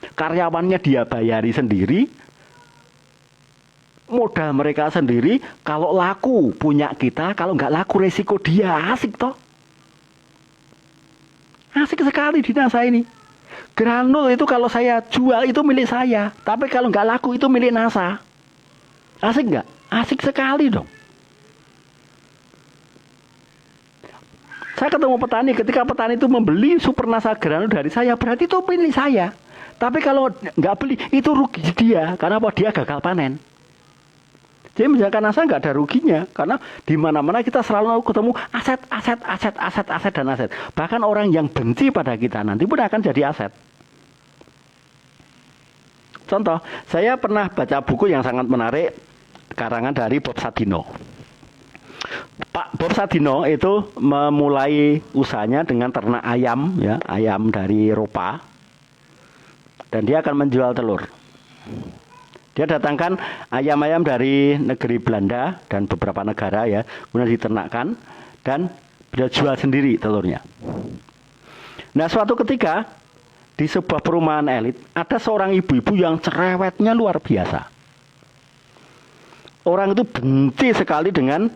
Karyawannya dia bayari sendiri, modal mereka sendiri. Kalau laku punya kita, kalau nggak laku resiko dia. Asik toh, asik sekali di NASA ini. Granul itu kalau saya jual itu milik saya, tapi kalau nggak laku itu milik NASA. Asik nggak? Asik sekali dong. Saya ketemu petani, ketika petani itu membeli Super NASA Granul dari saya, berarti itu milik saya. Tapi kalau nggak beli, itu rugi dia. Karena apa? Dia gagal panen. Jadi misalkan NASA nggak ada ruginya. Karena di mana-mana kita selalu ketemu aset, dan aset. Bahkan orang yang benci pada kita nanti pun akan jadi aset. Contoh, saya pernah baca buku yang sangat menarik, karangan dari Bob Sadino. Pak Bob Sadino itu memulai usahanya dengan ternak ayam, ya, ayam dari Eropa. Dan dia akan menjual telur. Dia datangkan ayam-ayam dari negeri Belanda dan beberapa negara ya, kemudian diternakkan dan dia jual sendiri telurnya. Nah, suatu ketika di sebuah perumahan elit ada seorang ibu-ibu yang cerewetnya luar biasa. Orang itu benci sekali dengan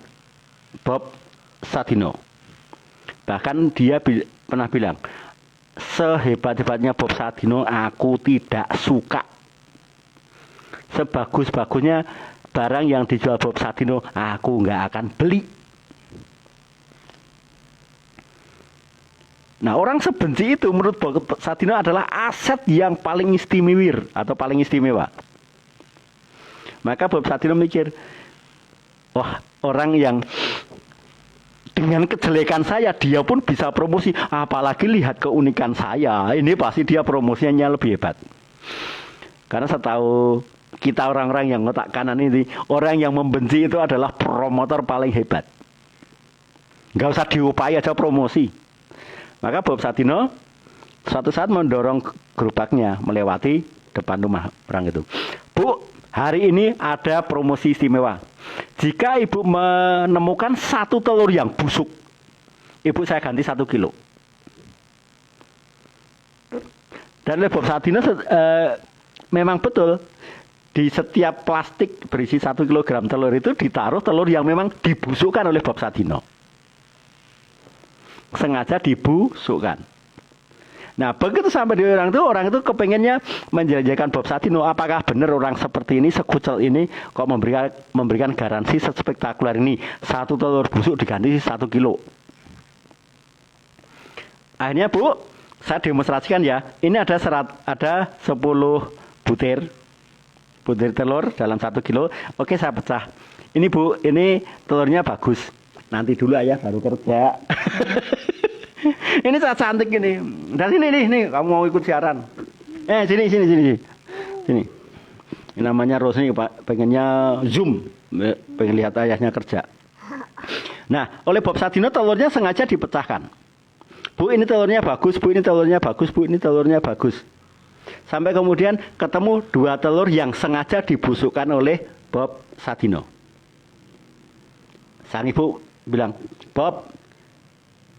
Bob Sadino. Bahkan dia pernah bilang, sehebat-hebatnya Bob Sadino aku tidak suka. Sebagus-bagusnya barang yang dijual Bob Sadino aku nggak akan beli. Nah, orang sebenci itu menurut Bob Sadino adalah aset yang paling istimewa atau paling istimewa. Maka Bob Sadino mikir, wah, orang yang dengan kejelekan saya dia pun bisa promosi, apalagi lihat keunikan saya, ini pasti dia promosinya lebih hebat. Karena setahu kita orang-orang yang otak kanan ini, orang yang membenci itu adalah promotor paling hebat. Nggak usah diupai aja promosi. Maka Bob Sadino suatu saat mendorong gerobaknya melewati depan rumah orang itu. Bu, hari ini ada promosi istimewa. Jika ibu menemukan 1 telur yang busuk, ibu saya ganti 1 kilo. Dan oleh Bob Sadino memang betul di setiap plastik berisi 1 kilogram telur itu ditaruh telur yang memang dibusukkan oleh Bob Sadino. Sengaja dibusukkan. Nah, begitu sampai di orang itu kepengennya menjelajakan Bob Sadino, apakah benar orang seperti ini, sekucel ini, kok memberikan garansi sespektakuler ini, 1 telur busuk diganti 1 kilo. Akhirnya Bu, saya demonstrasikan ya, ini ada 10 butir telur dalam 1 kilo, oke saya pecah. Ini Bu, ini telurnya bagus, nanti dulu ya baru kerja. Ini sangat cantik ini. Dan ini kamu mau ikut siaran. Sini. Ini namanya Rosni, Pak. Pengennya Zoom, pengen lihat ayahnya kerja. Nah, oleh Bob Sadino telurnya sengaja dipecahkan. Bu, ini telurnya bagus, Bu, ini telurnya bagus, Bu, ini telurnya bagus. Sampai kemudian ketemu 2 telur yang sengaja dibusukkan oleh Bob Sadino. Sang ibu bilang, Bob,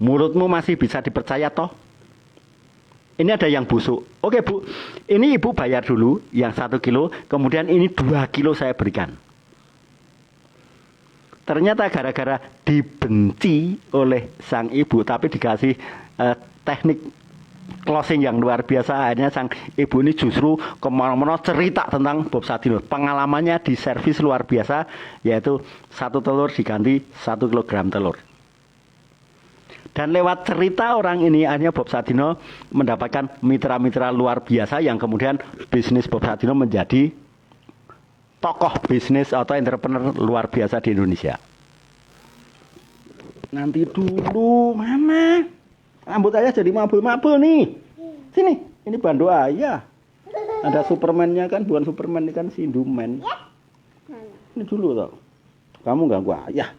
mulutmu masih bisa dipercaya toh? Ini ada yang busuk. Oke Bu, ini ibu bayar dulu yang 1 kilo, kemudian ini 2 kilo saya berikan. Ternyata gara-gara dibenci oleh sang ibu, tapi dikasih teknik closing yang luar biasa, akhirnya sang ibu ini justru kemana-mana cerita tentang Bob Sadino. Pengalamannya di servis luar biasa, yaitu 1 telur diganti 1 kilogram telur. Dan lewat cerita orang ini akhirnya Bob Sadino mendapatkan mitra-mitra luar biasa yang kemudian bisnis Bob Sadino menjadi tokoh bisnis atau entrepreneur luar biasa di Indonesia. Nanti dulu, Mama. Rambut ayah jadi mabul-mabul nih. Sini, ini bandu ayah. Ada Superman-nya kan, bukan Superman, ini kan Sinduman. Ini dulu toh. Kamu ganggu ayah.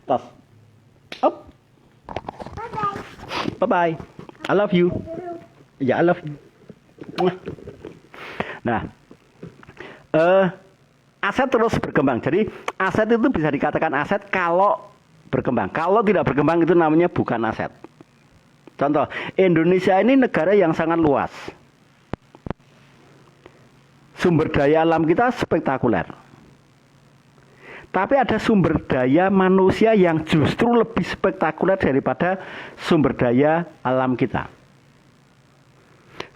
Tas. Up. Bye-bye. I love you. Ya, I love you. Nah, aset terus berkembang. Jadi aset itu bisa dikatakan aset kalau berkembang. Kalau tidak berkembang itu namanya bukan aset. Contoh, Indonesia ini negara yang sangat luas. Sumber daya alam kita spektakuler. Tapi ada sumber daya manusia yang justru lebih spektakuler daripada sumber daya alam kita.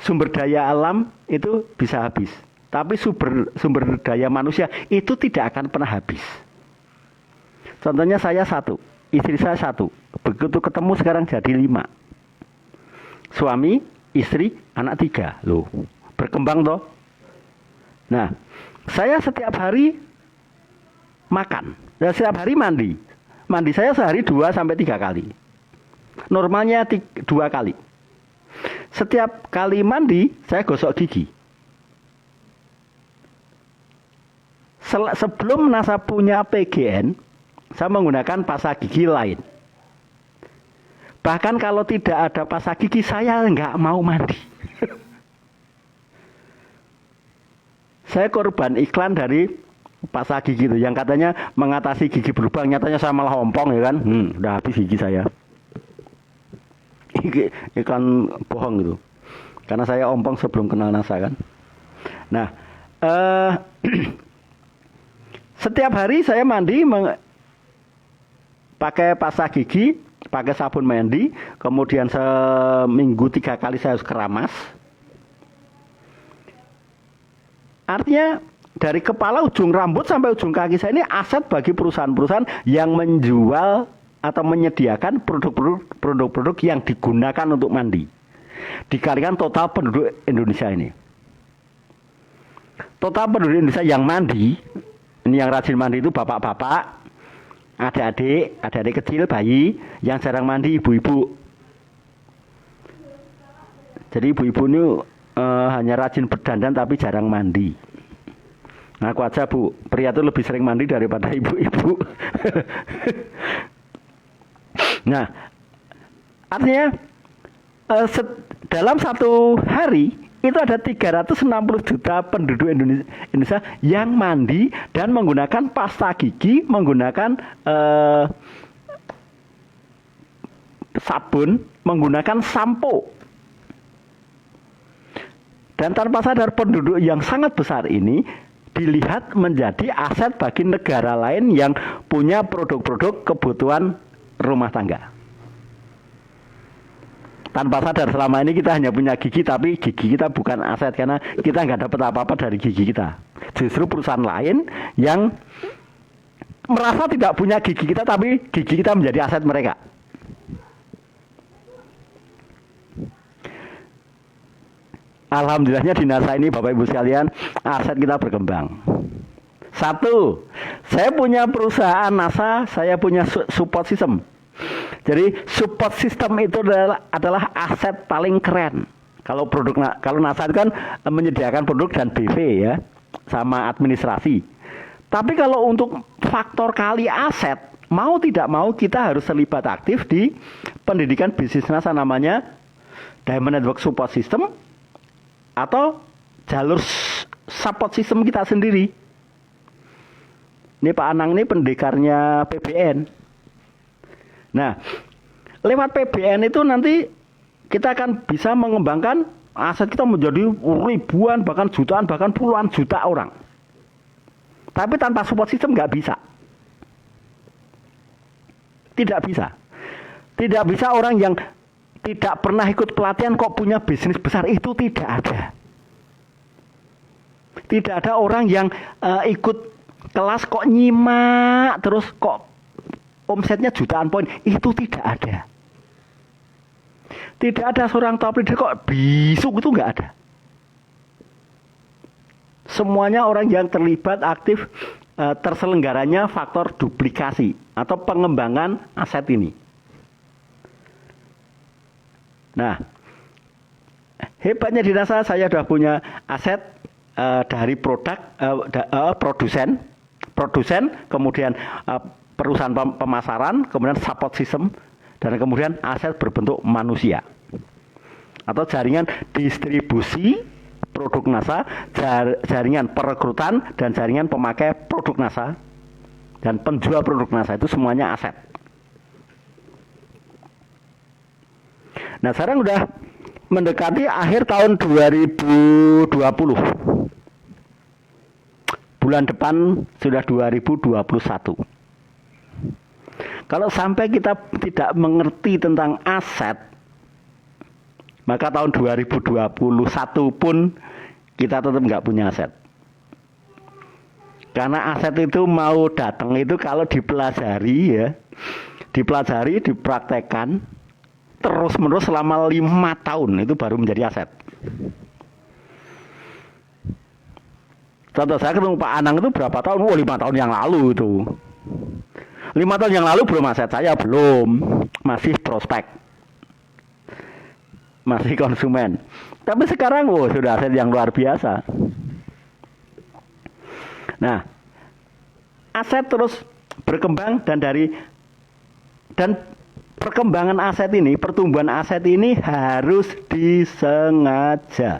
Sumber daya alam itu bisa habis. Tapi sumber daya manusia itu tidak akan pernah habis. Contohnya saya 1, istri saya 1. Begitu ketemu sekarang jadi 5. Suami, istri, anak 3. Loh, berkembang toh. Nah, saya setiap hari makan, dan setiap hari mandi. Mandi saya sehari 2 sampai 3 kali. Normalnya 2 kali. Setiap kali mandi saya gosok gigi. Sebelum NASA punya PGN, saya menggunakan pasta gigi lain. Bahkan kalau tidak ada pasta gigi, saya nggak mau mandi. Saya korban iklan dari pasta gigi itu yang katanya mengatasi gigi berlubang, nyatanya saya malah ompong ya kan. Udah habis gigi saya. Iklan bohong gitu. Karena saya ompong sebelum kenal NASA kan. Nah, setiap hari saya mandi pakai pasta gigi, pakai sabun mandi, kemudian seminggu 3 kali saya harus keramas. Artinya dari kepala ujung rambut sampai ujung kaki saya ini aset bagi perusahaan-perusahaan yang menjual atau menyediakan produk-produk yang digunakan untuk mandi. Dikalikan total penduduk Indonesia ini. Total penduduk Indonesia yang mandi, ini yang rajin mandi itu bapak-bapak, adik-adik kecil, bayi, yang jarang mandi ibu-ibu. Jadi ibu-ibu ini hanya rajin berdandan tapi jarang mandi. Ngaku aja Bu, pria itu lebih sering mandi daripada ibu-ibu. Nah, artinya dalam 1 hari itu ada 360 juta penduduk Indonesia yang mandi dan menggunakan pasta gigi, menggunakan sabun, menggunakan sampo. Dan tanpa sadar penduduk yang sangat besar ini dilihat menjadi aset bagi negara lain yang punya produk-produk kebutuhan rumah tangga. Tanpa sadar selama ini kita hanya punya gigi, tapi gigi kita bukan aset karena kita nggak dapat apa-apa dari gigi kita. Justru perusahaan lain yang merasa tidak punya gigi kita, tapi gigi kita menjadi aset mereka. Alhamdulillahnya di NASA ini Bapak Ibu sekalian, aset kita berkembang. Satu, saya punya perusahaan NASA, saya punya support system. Jadi support system itu adalah aset paling keren. Kalau NASA itu kan menyediakan produk dan BV ya, sama administrasi. Tapi kalau untuk faktor kali aset, mau tidak mau kita harus terlibat aktif di pendidikan bisnis NASA, namanya Diamond Network Support System atau jalur support system kita sendiri. Ini Pak Anang ini pendekarnya PBN. Nah, lewat PBN itu nanti kita akan bisa mengembangkan aset kita menjadi ribuan, bahkan jutaan, bahkan puluhan juta orang. Tapi tanpa support system nggak bisa. Tidak bisa. Tidak bisa orang yang tidak pernah ikut pelatihan kok punya bisnis besar, itu tidak ada. Tidak ada orang yang ikut kelas kok nyimak terus kok omsetnya jutaan poin, itu tidak ada. Tidak ada seorang top leader kok bisuk, itu nggak ada. Semuanya orang yang terlibat aktif terselenggaranya faktor duplikasi atau pengembangan aset ini. Nah, hebatnya di NASA saya sudah punya aset dari produsen, kemudian perusahaan pemasaran, kemudian support system, dan kemudian aset berbentuk manusia atau jaringan distribusi produk NASA, jaringan perekrutan dan jaringan pemakai produk NASA dan penjual produk NASA, itu semuanya aset. Nah, sekarang udah mendekati akhir tahun 2020. Bulan depan sudah 2021. Kalau sampai kita tidak mengerti tentang aset, maka tahun 2021 pun kita tetap nggak punya aset. Karena aset itu mau datang itu kalau dipelajari ya, dipraktekkan terus-menerus selama 5 tahun, itu baru menjadi aset. Contoh, saya ketemu Pak Anang itu berapa tahun? 5 tahun yang lalu itu. 5 tahun yang lalu belum aset, saya belum, masih prospek, masih konsumen. Tapi sekarang sudah aset yang luar biasa. Nah, aset terus berkembang dan perkembangan aset ini, pertumbuhan aset ini harus disengaja.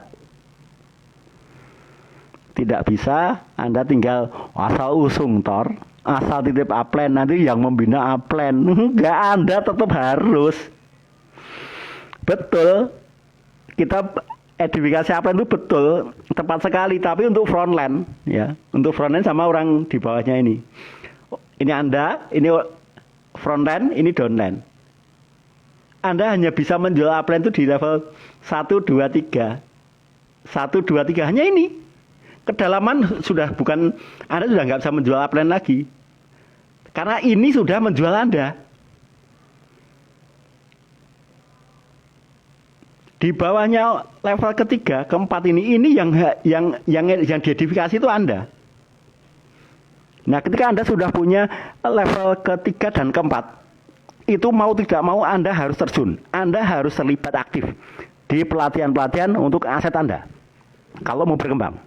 Tidak bisa Anda tinggal asal usung tor, asal titip upline, nanti yang membina upline. Enggak, Anda tetap harus. Betul, kita edifikasi upline itu betul, tepat sekali. Tapi untuk frontline, ya, untuk frontline sama orang di bawahnya ini. Ini Anda, ini frontline, ini downline. Anda hanya bisa menjual upline itu di level 1, 2, 3. 1, 2, 3 hanya ini. Kedalaman sudah bukan, Anda sudah nggak bisa menjual upline lagi. Karena ini sudah menjual Anda. Di bawahnya level ketiga, keempat ini yang diedifikasi itu Anda. Nah, ketika Anda sudah punya level ketiga dan keempat, itu mau tidak mau Anda harus terjun, Anda harus terlibat aktif di pelatihan-pelatihan untuk aset Anda kalau mau berkembang.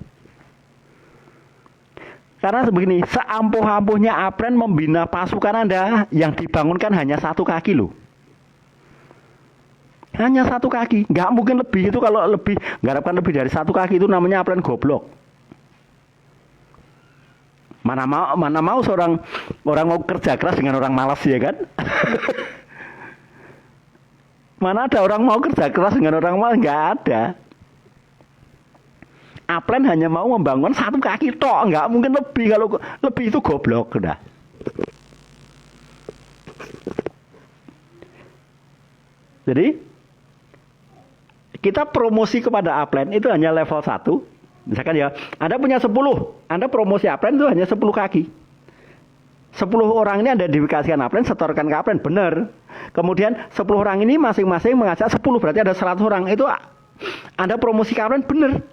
Karena begini, seampuh-ampuhnya upline membina pasukan Anda yang dibangunkan hanya 1 kaki loh. Hanya 1 kaki, nggak mungkin lebih. Itu kalau lebih, mengharapkan lebih dari 1 kaki itu namanya upline goblok. Mana mau seorang orang mau kerja keras dengan orang malas, ya kan? Mana ada orang mau kerja keras dengan orang malas? Nggak ada. Upline hanya mau membangun satu kaki tok, nggak mungkin lebih. Kalau lebih itu goblok udah. Jadi kita promosi kepada upline itu hanya level 1. Misalkan ya, Anda punya 10, Anda promosi upline itu hanya 10 kaki. 10 orang ini Anda dikasihkan upline, setorkan ke upline, benar. Kemudian 10 orang ini masing-masing mengajak 10, berarti ada 100 orang. Itu Anda promosi ke upline, benar.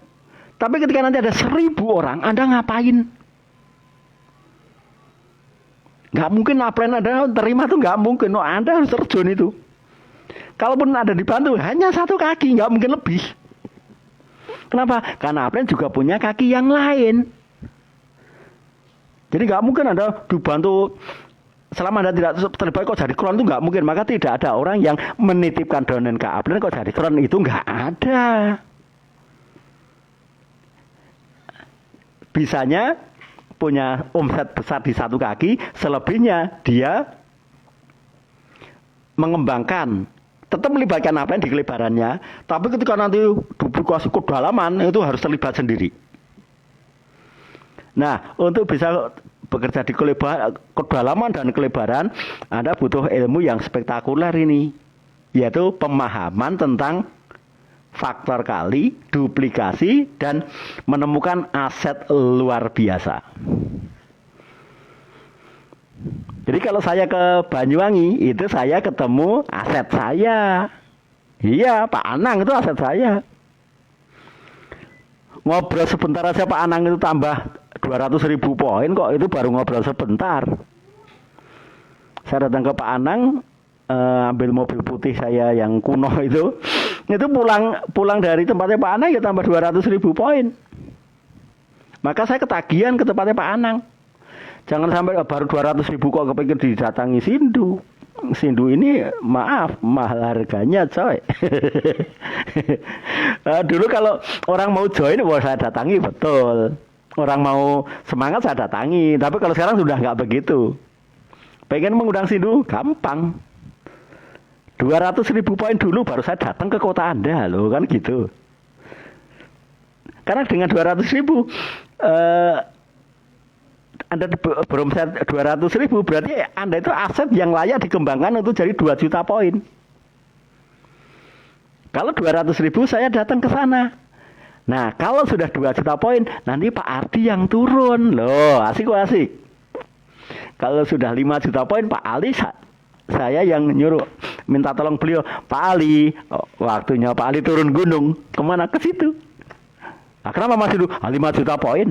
Tapi ketika nanti ada 1000 orang, Anda ngapain? Nggak mungkin upline Anda terima tuh, nggak mungkin. No, Anda harus terjun itu. Kalaupun ada dibantu, hanya 1 kaki, nggak mungkin lebih. Kenapa? Karena upline juga punya kaki yang lain. Jadi nggak mungkin Anda dibantu selama Anda tidak terlibat kok jadi kron, itu nggak mungkin. Maka tidak ada orang yang menitipkan downline ke upline kok jadi kron, itu nggak ada. Bisanya punya omset besar di 1 kaki, selebihnya dia mengembangkan, tetap melibatkan upline di kelebarannya, tapi ketika nanti duplikasi kedalaman itu harus terlibat sendiri. Nah, untuk bisa bekerja di kedalaman dan kelebaran, Anda butuh ilmu yang spektakuler ini, yaitu pemahaman tentang faktor kali, duplikasi, dan menemukan aset luar biasa. Jadi kalau saya ke Banyuwangi, itu saya ketemu aset saya. Iya, Pak Anang itu aset saya. Ngobrol sebentar aja Pak Anang itu tambah 200.000 poin kok, itu baru ngobrol sebentar. Saya datang ke Pak Anang, ambil mobil putih saya yang kuno itu pulang dari tempatnya Pak Anang ya tambah 200.000 poin. Maka saya ketagihan ke tempatnya Pak Anang. Jangan sampai baru 200.000 kok kepikir didatangi Sindu. Sindu ini maaf, mahal harganya coy. Dulu kalau orang mau join, saya datangi betul. Orang mau semangat saya datangi. Tapi kalau sekarang sudah nggak begitu. Pengen mengundang Sindu, gampang. 200.000 poin dulu baru saya datang ke kota Anda loh, kan gitu. Karena dengan 200.000 Anda beromset 200.000, berarti Anda itu aset yang layak dikembangkan untuk jadi 2 juta poin. Kalau 200.000 saya datang ke sana. Nah, kalau sudah 2 juta poin, nanti Pak Ardi yang turun loh, asik. Kalau sudah 5 juta poin, Pak Ali saya yang nyuruh, minta tolong beliau, Pak Ali, waktunya Pak Ali turun gunung, kemana? Ke situ. Nah, kenapa masih 5 juta poin?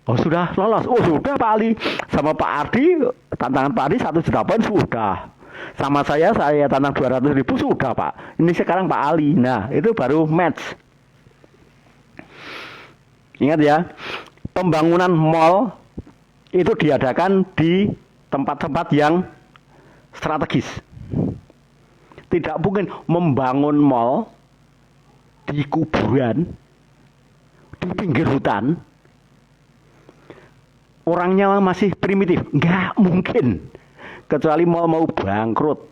Oh sudah lolos, sudah Pak Ali, sama Pak Ardi, tantangan Pak Ardi 1 juta poin sudah. Sama saya tantang 200.000 sudah Pak. Ini sekarang Pak Ali, nah itu baru match. Ingat ya, pembangunan mall itu diadakan di tempat-tempat yang strategis. Tidak mungkin membangun mall di kuburan, di pinggir hutan, orangnya masih primitif. Nggak mungkin, kecuali mall mau bangkrut.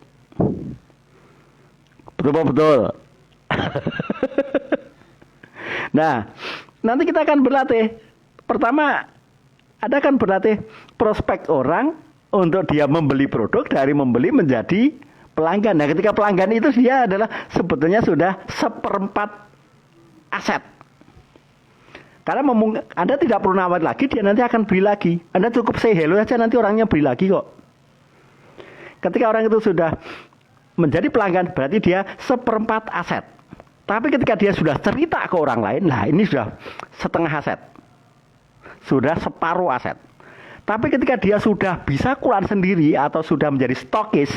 Betul. Nah, nanti kita akan berlatih. Pertama, Anda akan berlatih prospek orang untuk dia membeli produk, dari membeli menjadi pelanggan. Nah, ketika pelanggan itu dia adalah sebetulnya sudah 1/4 aset. Karena Anda tidak perlu nawar lagi, dia nanti akan beli lagi. Anda cukup say hello aja, nanti orangnya beli lagi kok. Ketika orang itu sudah menjadi pelanggan, berarti dia 1/4 aset. Tapi ketika dia sudah cerita ke orang lain, nah ini sudah 1/2 aset. Sudah separuh aset. Tapi ketika dia sudah bisa keluar sendiri atau sudah menjadi stokis,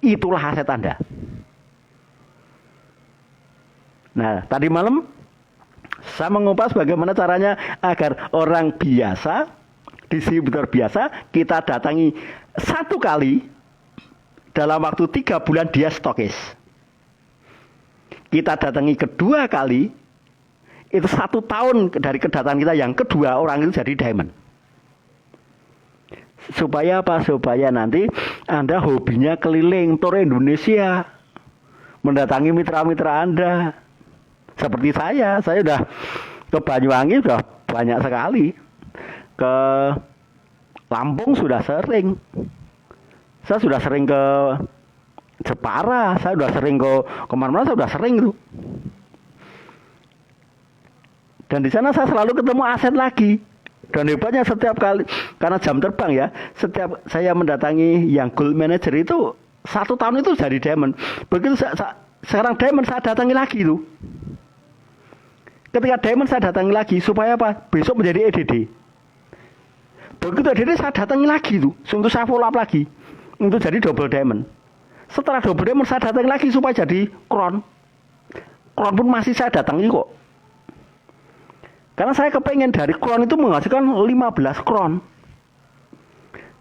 itulah aset Anda. Nah, tadi malam saya mengupas bagaimana caranya agar orang biasa, distributor biasa, kita datangi 1 kali, dalam waktu 3 bulan dia stokis. Kita datangi kedua kali, itu 1 tahun dari kedatangan kita yang kedua, orang itu jadi diamond. Supaya apa? Supaya nanti Anda hobinya keliling tour Indonesia, mendatangi mitra-mitra Anda. Seperti saya udah ke Banyuwangi sudah banyak sekali. Ke Lampung sudah sering. Saya sudah sering ke Jepara, saya sudah sering ke kemana-mana, saya sudah sering itu. Dan di sana saya selalu ketemu aset lagi. Dan hebatnya setiap kali, karena jam terbang ya, setiap saya mendatangi yang gold manager itu 1 tahun itu jadi diamond. Begitu sekarang diamond saya datangi lagi itu. Ketika diamond saya datangi lagi supaya apa? Besok menjadi EDD. Begitu EDD saya datangi lagi itu, untuk saya follow up lagi untuk jadi double diamond. Setelah double diamond saya datangi lagi supaya jadi crown. Crown pun masih saya datangi kok. Karena saya kepengen dari crown itu menghasilkan 15 crown.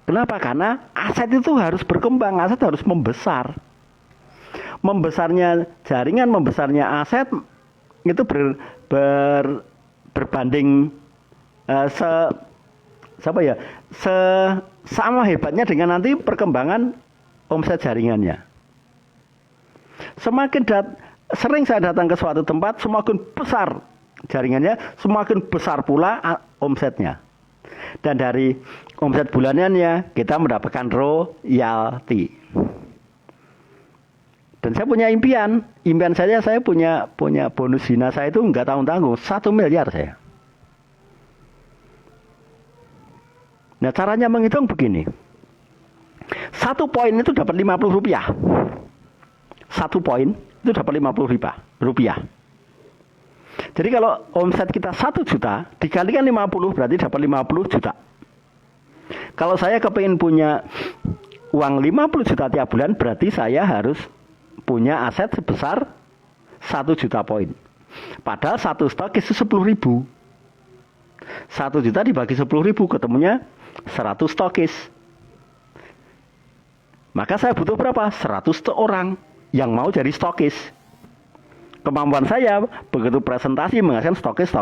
Kenapa? Karena aset itu harus berkembang, aset harus membesar. Membesarnya jaringan, membesarnya aset itu berbanding sama hebatnya dengan nanti perkembangan omset jaringannya. Semakin sering saya datang ke suatu tempat, semakin besar jaringannya, semakin besar pula omsetnya. Dan dari omset bulanannya kita mendapatkan royalti. Dan saya punya impian saya punya bonus hina saya itu nggak tanggung-tanggung 1 miliar saya. Nah caranya menghitung begini. 1 poin itu dapat 50 rupiah. 1 poin itu dapat 50 rupiah. Jadi kalau omset kita 1 juta dikalikan 50 berarti dapat 50 juta. Kalau saya kepingin punya uang 50 juta tiap bulan, berarti saya harus punya aset sebesar 1 juta poin. Padahal 1 stokis itu 10.000. 1 juta dibagi 10.000 ketemunya 100 stokis. Maka saya butuh berapa? 100 orang yang mau jadi stokis. Kemampuan saya begitu presentasi menghasilkan stokis.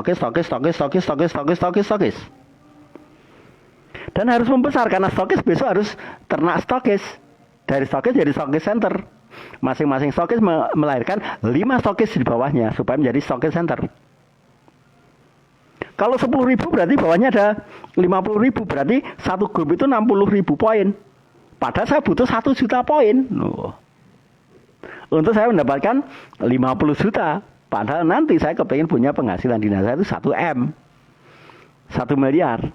Dan harus membesar karena stokis besok harus ternak stokis. Dari stokis jadi stokis center. Masing-masing stokis melahirkan 5 stokis di bawahnya supaya menjadi stokis center. Kalau 10.000 berarti bawahnya ada 50.000, berarti satu grup itu 60.000 poin. Padahal saya butuh 1 juta poin. Untuk saya mendapatkan 50 juta. Padahal nanti saya kepingin punya penghasilan dina saya itu 1 M. 1 miliar.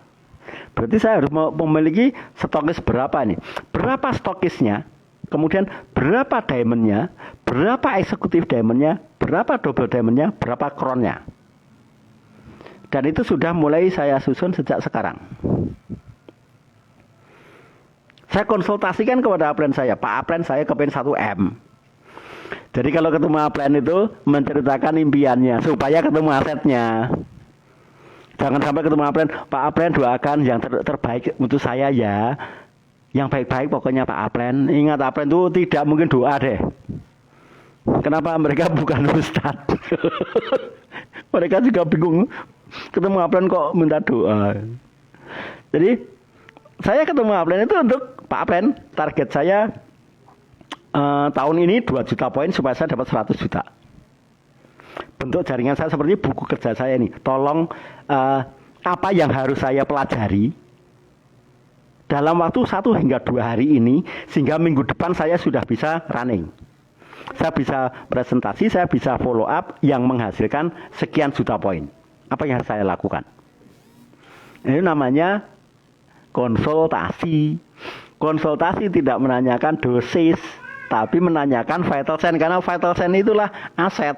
Berarti saya harus memiliki stokis berapa nih? Berapa stokisnya? Kemudian berapa diamondnya? Berapa eksekutif diamondnya? Berapa double diamondnya? Berapa crownnya? Dan itu sudah mulai saya susun sejak sekarang. Saya konsultasikan kepada upline saya. Pak upline saya kepingin 1 M. Jadi kalau ketemu upline itu menceritakan impiannya supaya ketemu asetnya. Jangan sampai ketemu upline, Pak upline doakan yang terbaik untuk saya ya. Yang baik-baik pokoknya Pak upline. Ingat upline itu tidak mungkin doa deh. Kenapa mereka bukan ustadz? Mereka juga bingung. Ketemu upline kok minta doa. Jadi saya ketemu upline itu untuk Pak upline, target saya tahun ini 2 juta poin supaya saya dapat 100 juta. Bentuk jaringan saya seperti buku kerja saya nih. Tolong apa yang harus saya pelajari dalam waktu 1 hingga 2 hari ini, sehingga minggu depan saya sudah bisa running. Saya bisa presentasi, saya bisa follow up yang menghasilkan sekian juta poin. Apa yang harus saya lakukan? Ini namanya konsultasi. Konsultasi tidak menanyakan dosis, tapi menanyakan vital sign, karena vital sign itulah aset.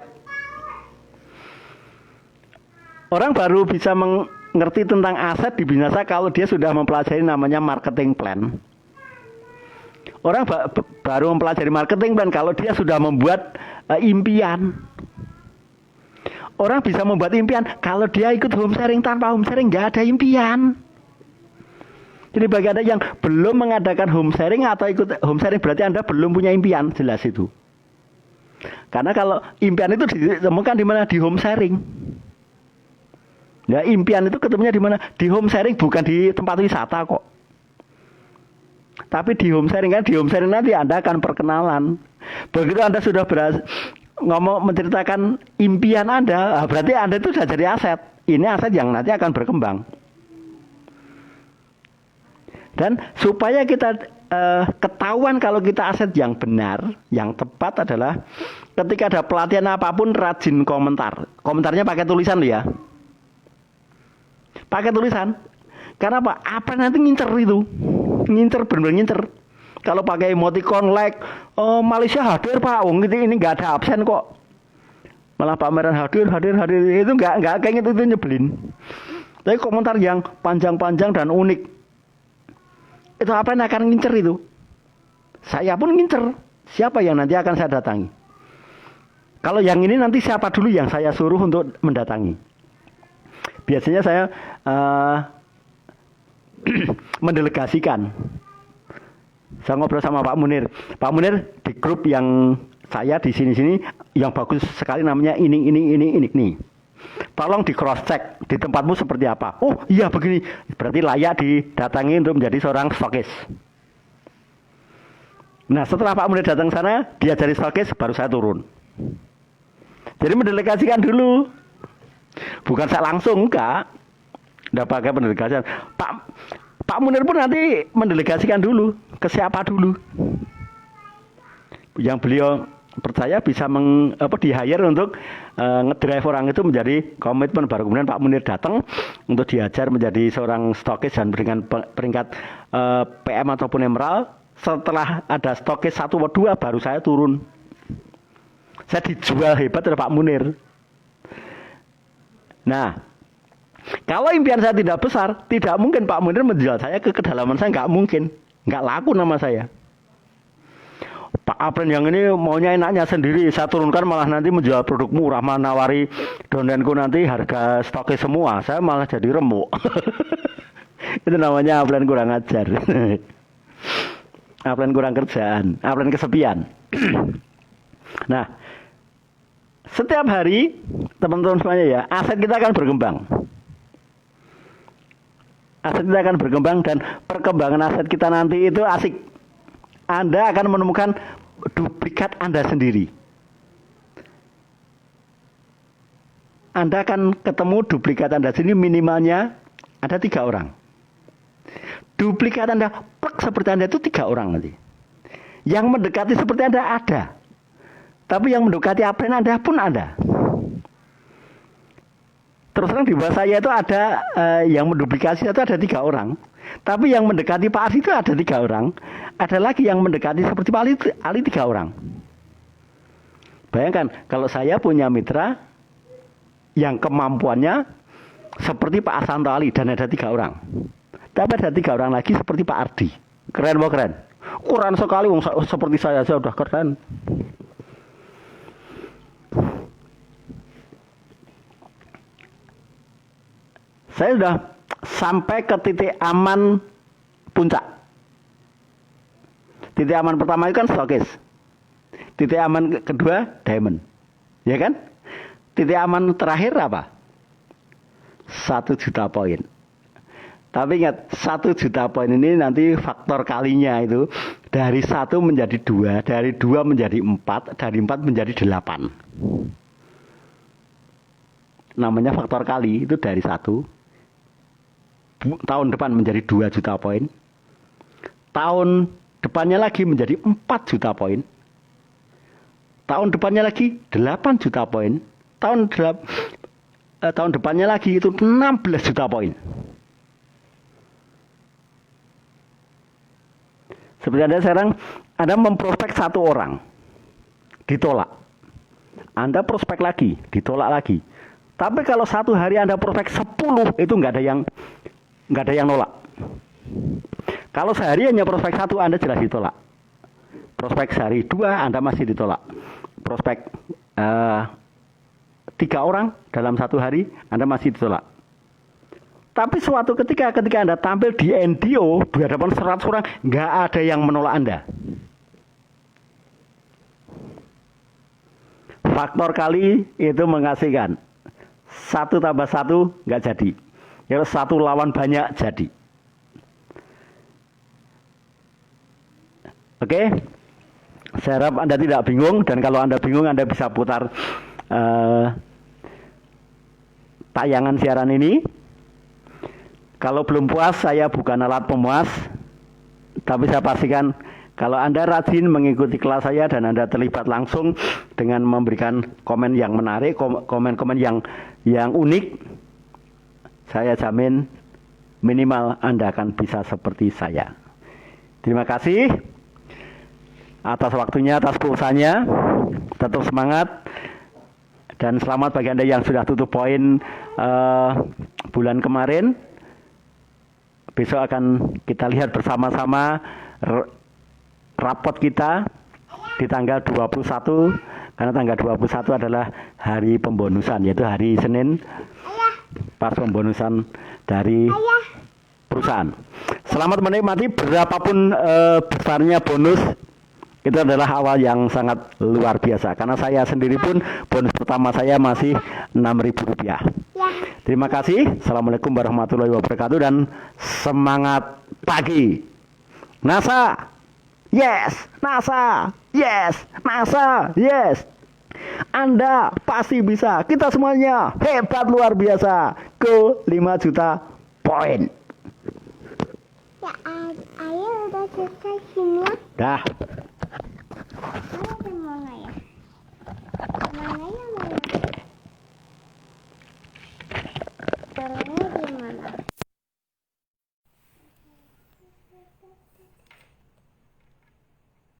Orang baru bisa mengerti tentang aset di Binasa kalau dia sudah mempelajari namanya marketing plan. Orang baru mempelajari marketing plan kalau dia sudah membuat impian. Orang bisa membuat impian kalau dia ikut home sharing. Tanpa home sharing nggak ada impian. Jadi bagi Anda yang belum mengadakan home sharing atau ikut home sharing, berarti Anda belum punya impian, jelas itu. Karena kalau impian itu ditemukan di mana? Di home sharing. Ya, impian itu ketemunya di mana? Di home sharing, bukan di tempat wisata kok. Tapi di home sharing, kan di home sharing nanti Anda akan perkenalan. Begitu Anda sudah berhasil menceritakan impian Anda, berarti Anda itu sudah jadi aset. Ini aset yang nanti akan berkembang. Dan supaya kita ketahuan kalau kita aset yang benar, yang tepat adalah ketika ada pelatihan apapun rajin komentar. Komentarnya pakai tulisan loh ya. Pakai tulisan. Karena apa nanti ngincer itu. Ngincer, benar-benar ngincer. Kalau pakai emoticon like, oh Malaysia hadir Pak, ini nggak ada absen kok. Malah pameran hadir itu nggak kayak gitu, itu nyebelin. Tapi komentar yang panjang-panjang dan unik, itu apa yang akan ngincer itu? Saya pun ngincer. Siapa yang nanti akan saya datangi? Kalau yang ini nanti siapa dulu yang saya suruh untuk mendatangi? Biasanya saya mendelegasikan. Saya ngobrol sama Pak Munir. Pak Munir di grup yang saya di sini yang bagus sekali namanya ini. Tolong di cross check di tempatmu seperti apa. Oh iya begini. Berarti layak didatangi untuk menjadi seorang stokis. Nah setelah Pak Munir datang sana, dia jadi stokis, baru saya turun. Jadi mendelegasikan dulu. Bukan saya langsung, enggak. Enggak pakai pendelegasian. Pak Munir pun nanti mendelegasikan dulu ke siapa dulu yang beliau percaya bisa di-hire untuk ngedrive orang itu menjadi komitmen. Baru kemudian Pak Munir datang untuk diajar menjadi seorang stokis dan dengan peringkat PM ataupun emerald. Setelah ada stokis 1 atau 2 baru saya turun. Saya dijual hebat oleh Pak Munir. Nah, kalau impian saya tidak besar, tidak mungkin Pak Munir menjual saya ke kedalaman saya, nggak mungkin. Nggak laku nama saya. Pak Apren yang ini maunya enaknya sendiri, saya turunkan malah nanti menjual produk murah, menawari donenku nanti harga stoknya semua, saya malah jadi remuk. Itu namanya Apren kurang ajar. Apren kurang kerjaan, Apren kesepian. Nah, setiap hari teman-teman semuanya ya, aset kita akan berkembang. Aset kita akan berkembang dan perkembangan aset kita nanti itu asik. Anda akan menemukan duplikat Anda sendiri. Anda akan ketemu duplikat Anda sendiri, minimalnya ada 3 orang. Duplikat Anda seperti Anda itu 3 orang nanti. Yang mendekati seperti Anda ada. Tapi yang mendekati Apren Anda pun ada. Terus terang di bawah saya itu ada yang menduplikasi itu ada 3 orang. Tapi yang mendekati Pak Ali itu ada 3 orang. Ada lagi yang mendekati seperti Pak Ali 3 orang. Bayangkan kalau saya punya mitra yang kemampuannya seperti Pak Asanto Ali dan ada 3 orang. Tapi ada 3 orang lagi seperti Pak Ardi. Keren mau keren. Keren sekali seperti saya udah keren. Saya sudah sampai ke titik aman puncak. Titik aman pertama itu kan stokis. Titik aman kedua diamond. Ya kan? Titik aman terakhir apa? 1 juta poin. Tapi ingat, 1 juta poin ini nanti faktor kalinya itu dari 1 menjadi 2, dari 2 menjadi 4, dari 4 menjadi 8. Namanya faktor kali itu dari 1. Tahun depan menjadi 2 juta poin. Tahun depannya lagi menjadi 4 juta poin. Tahun depannya lagi 8 juta poin. Tahun depannya lagi itu 16 juta poin. Seperti Anda sekarang, Anda memprospek 1 orang, ditolak. Anda prospek lagi, ditolak lagi. Tapi kalau 1 hari Anda prospek 10, itu nggak ada yang nolak. Kalau sehari hanya prospek 1, Anda jelas ditolak. Prospek sehari 2, Anda masih ditolak. Prospek 3 orang dalam 1 hari, Anda masih ditolak. Tapi suatu ketika Anda tampil di NDO, di hadapan 100 orang, nggak ada yang menolak Anda. Faktor kali itu mengasihkan. 1 tambah 1 nggak jadi. Ya 1 lawan banyak jadi. Oke? Saya harap Anda tidak bingung, dan kalau Anda bingung Anda bisa putar tayangan siaran ini. Kalau belum puas, saya bukan alat pemuas, tapi saya pastikan kalau Anda rajin mengikuti kelas saya dan Anda terlibat langsung dengan memberikan komen yang menarik, komen-komen yang unik, saya jamin minimal Anda akan bisa seperti saya. Terima kasih atas waktunya, atas pulsanya. Tetap semangat dan selamat bagi Anda yang sudah tutup poin bulan kemarin. Besok akan kita lihat bersama-sama rapot kita di tanggal 21, karena tanggal 21 adalah hari pembonusan, yaitu hari Senin, pas pembonusan dari perusahaan. Selamat menikmati, berapapun besarnya bonus, itu adalah awal yang sangat luar biasa, karena saya sendiri pun bonus pertama saya masih Rp6.000. Terima kasih. Assalamualaikum warahmatullahi wabarakatuh dan semangat pagi. NASA, yes. NASA, yes. NASA, yes. Anda pasti bisa. Kita semuanya hebat luar biasa. Go 5 juta poin. Ya, ayo udah selesai sini ya. Dah. Ayo kemana ya? Kemana ya?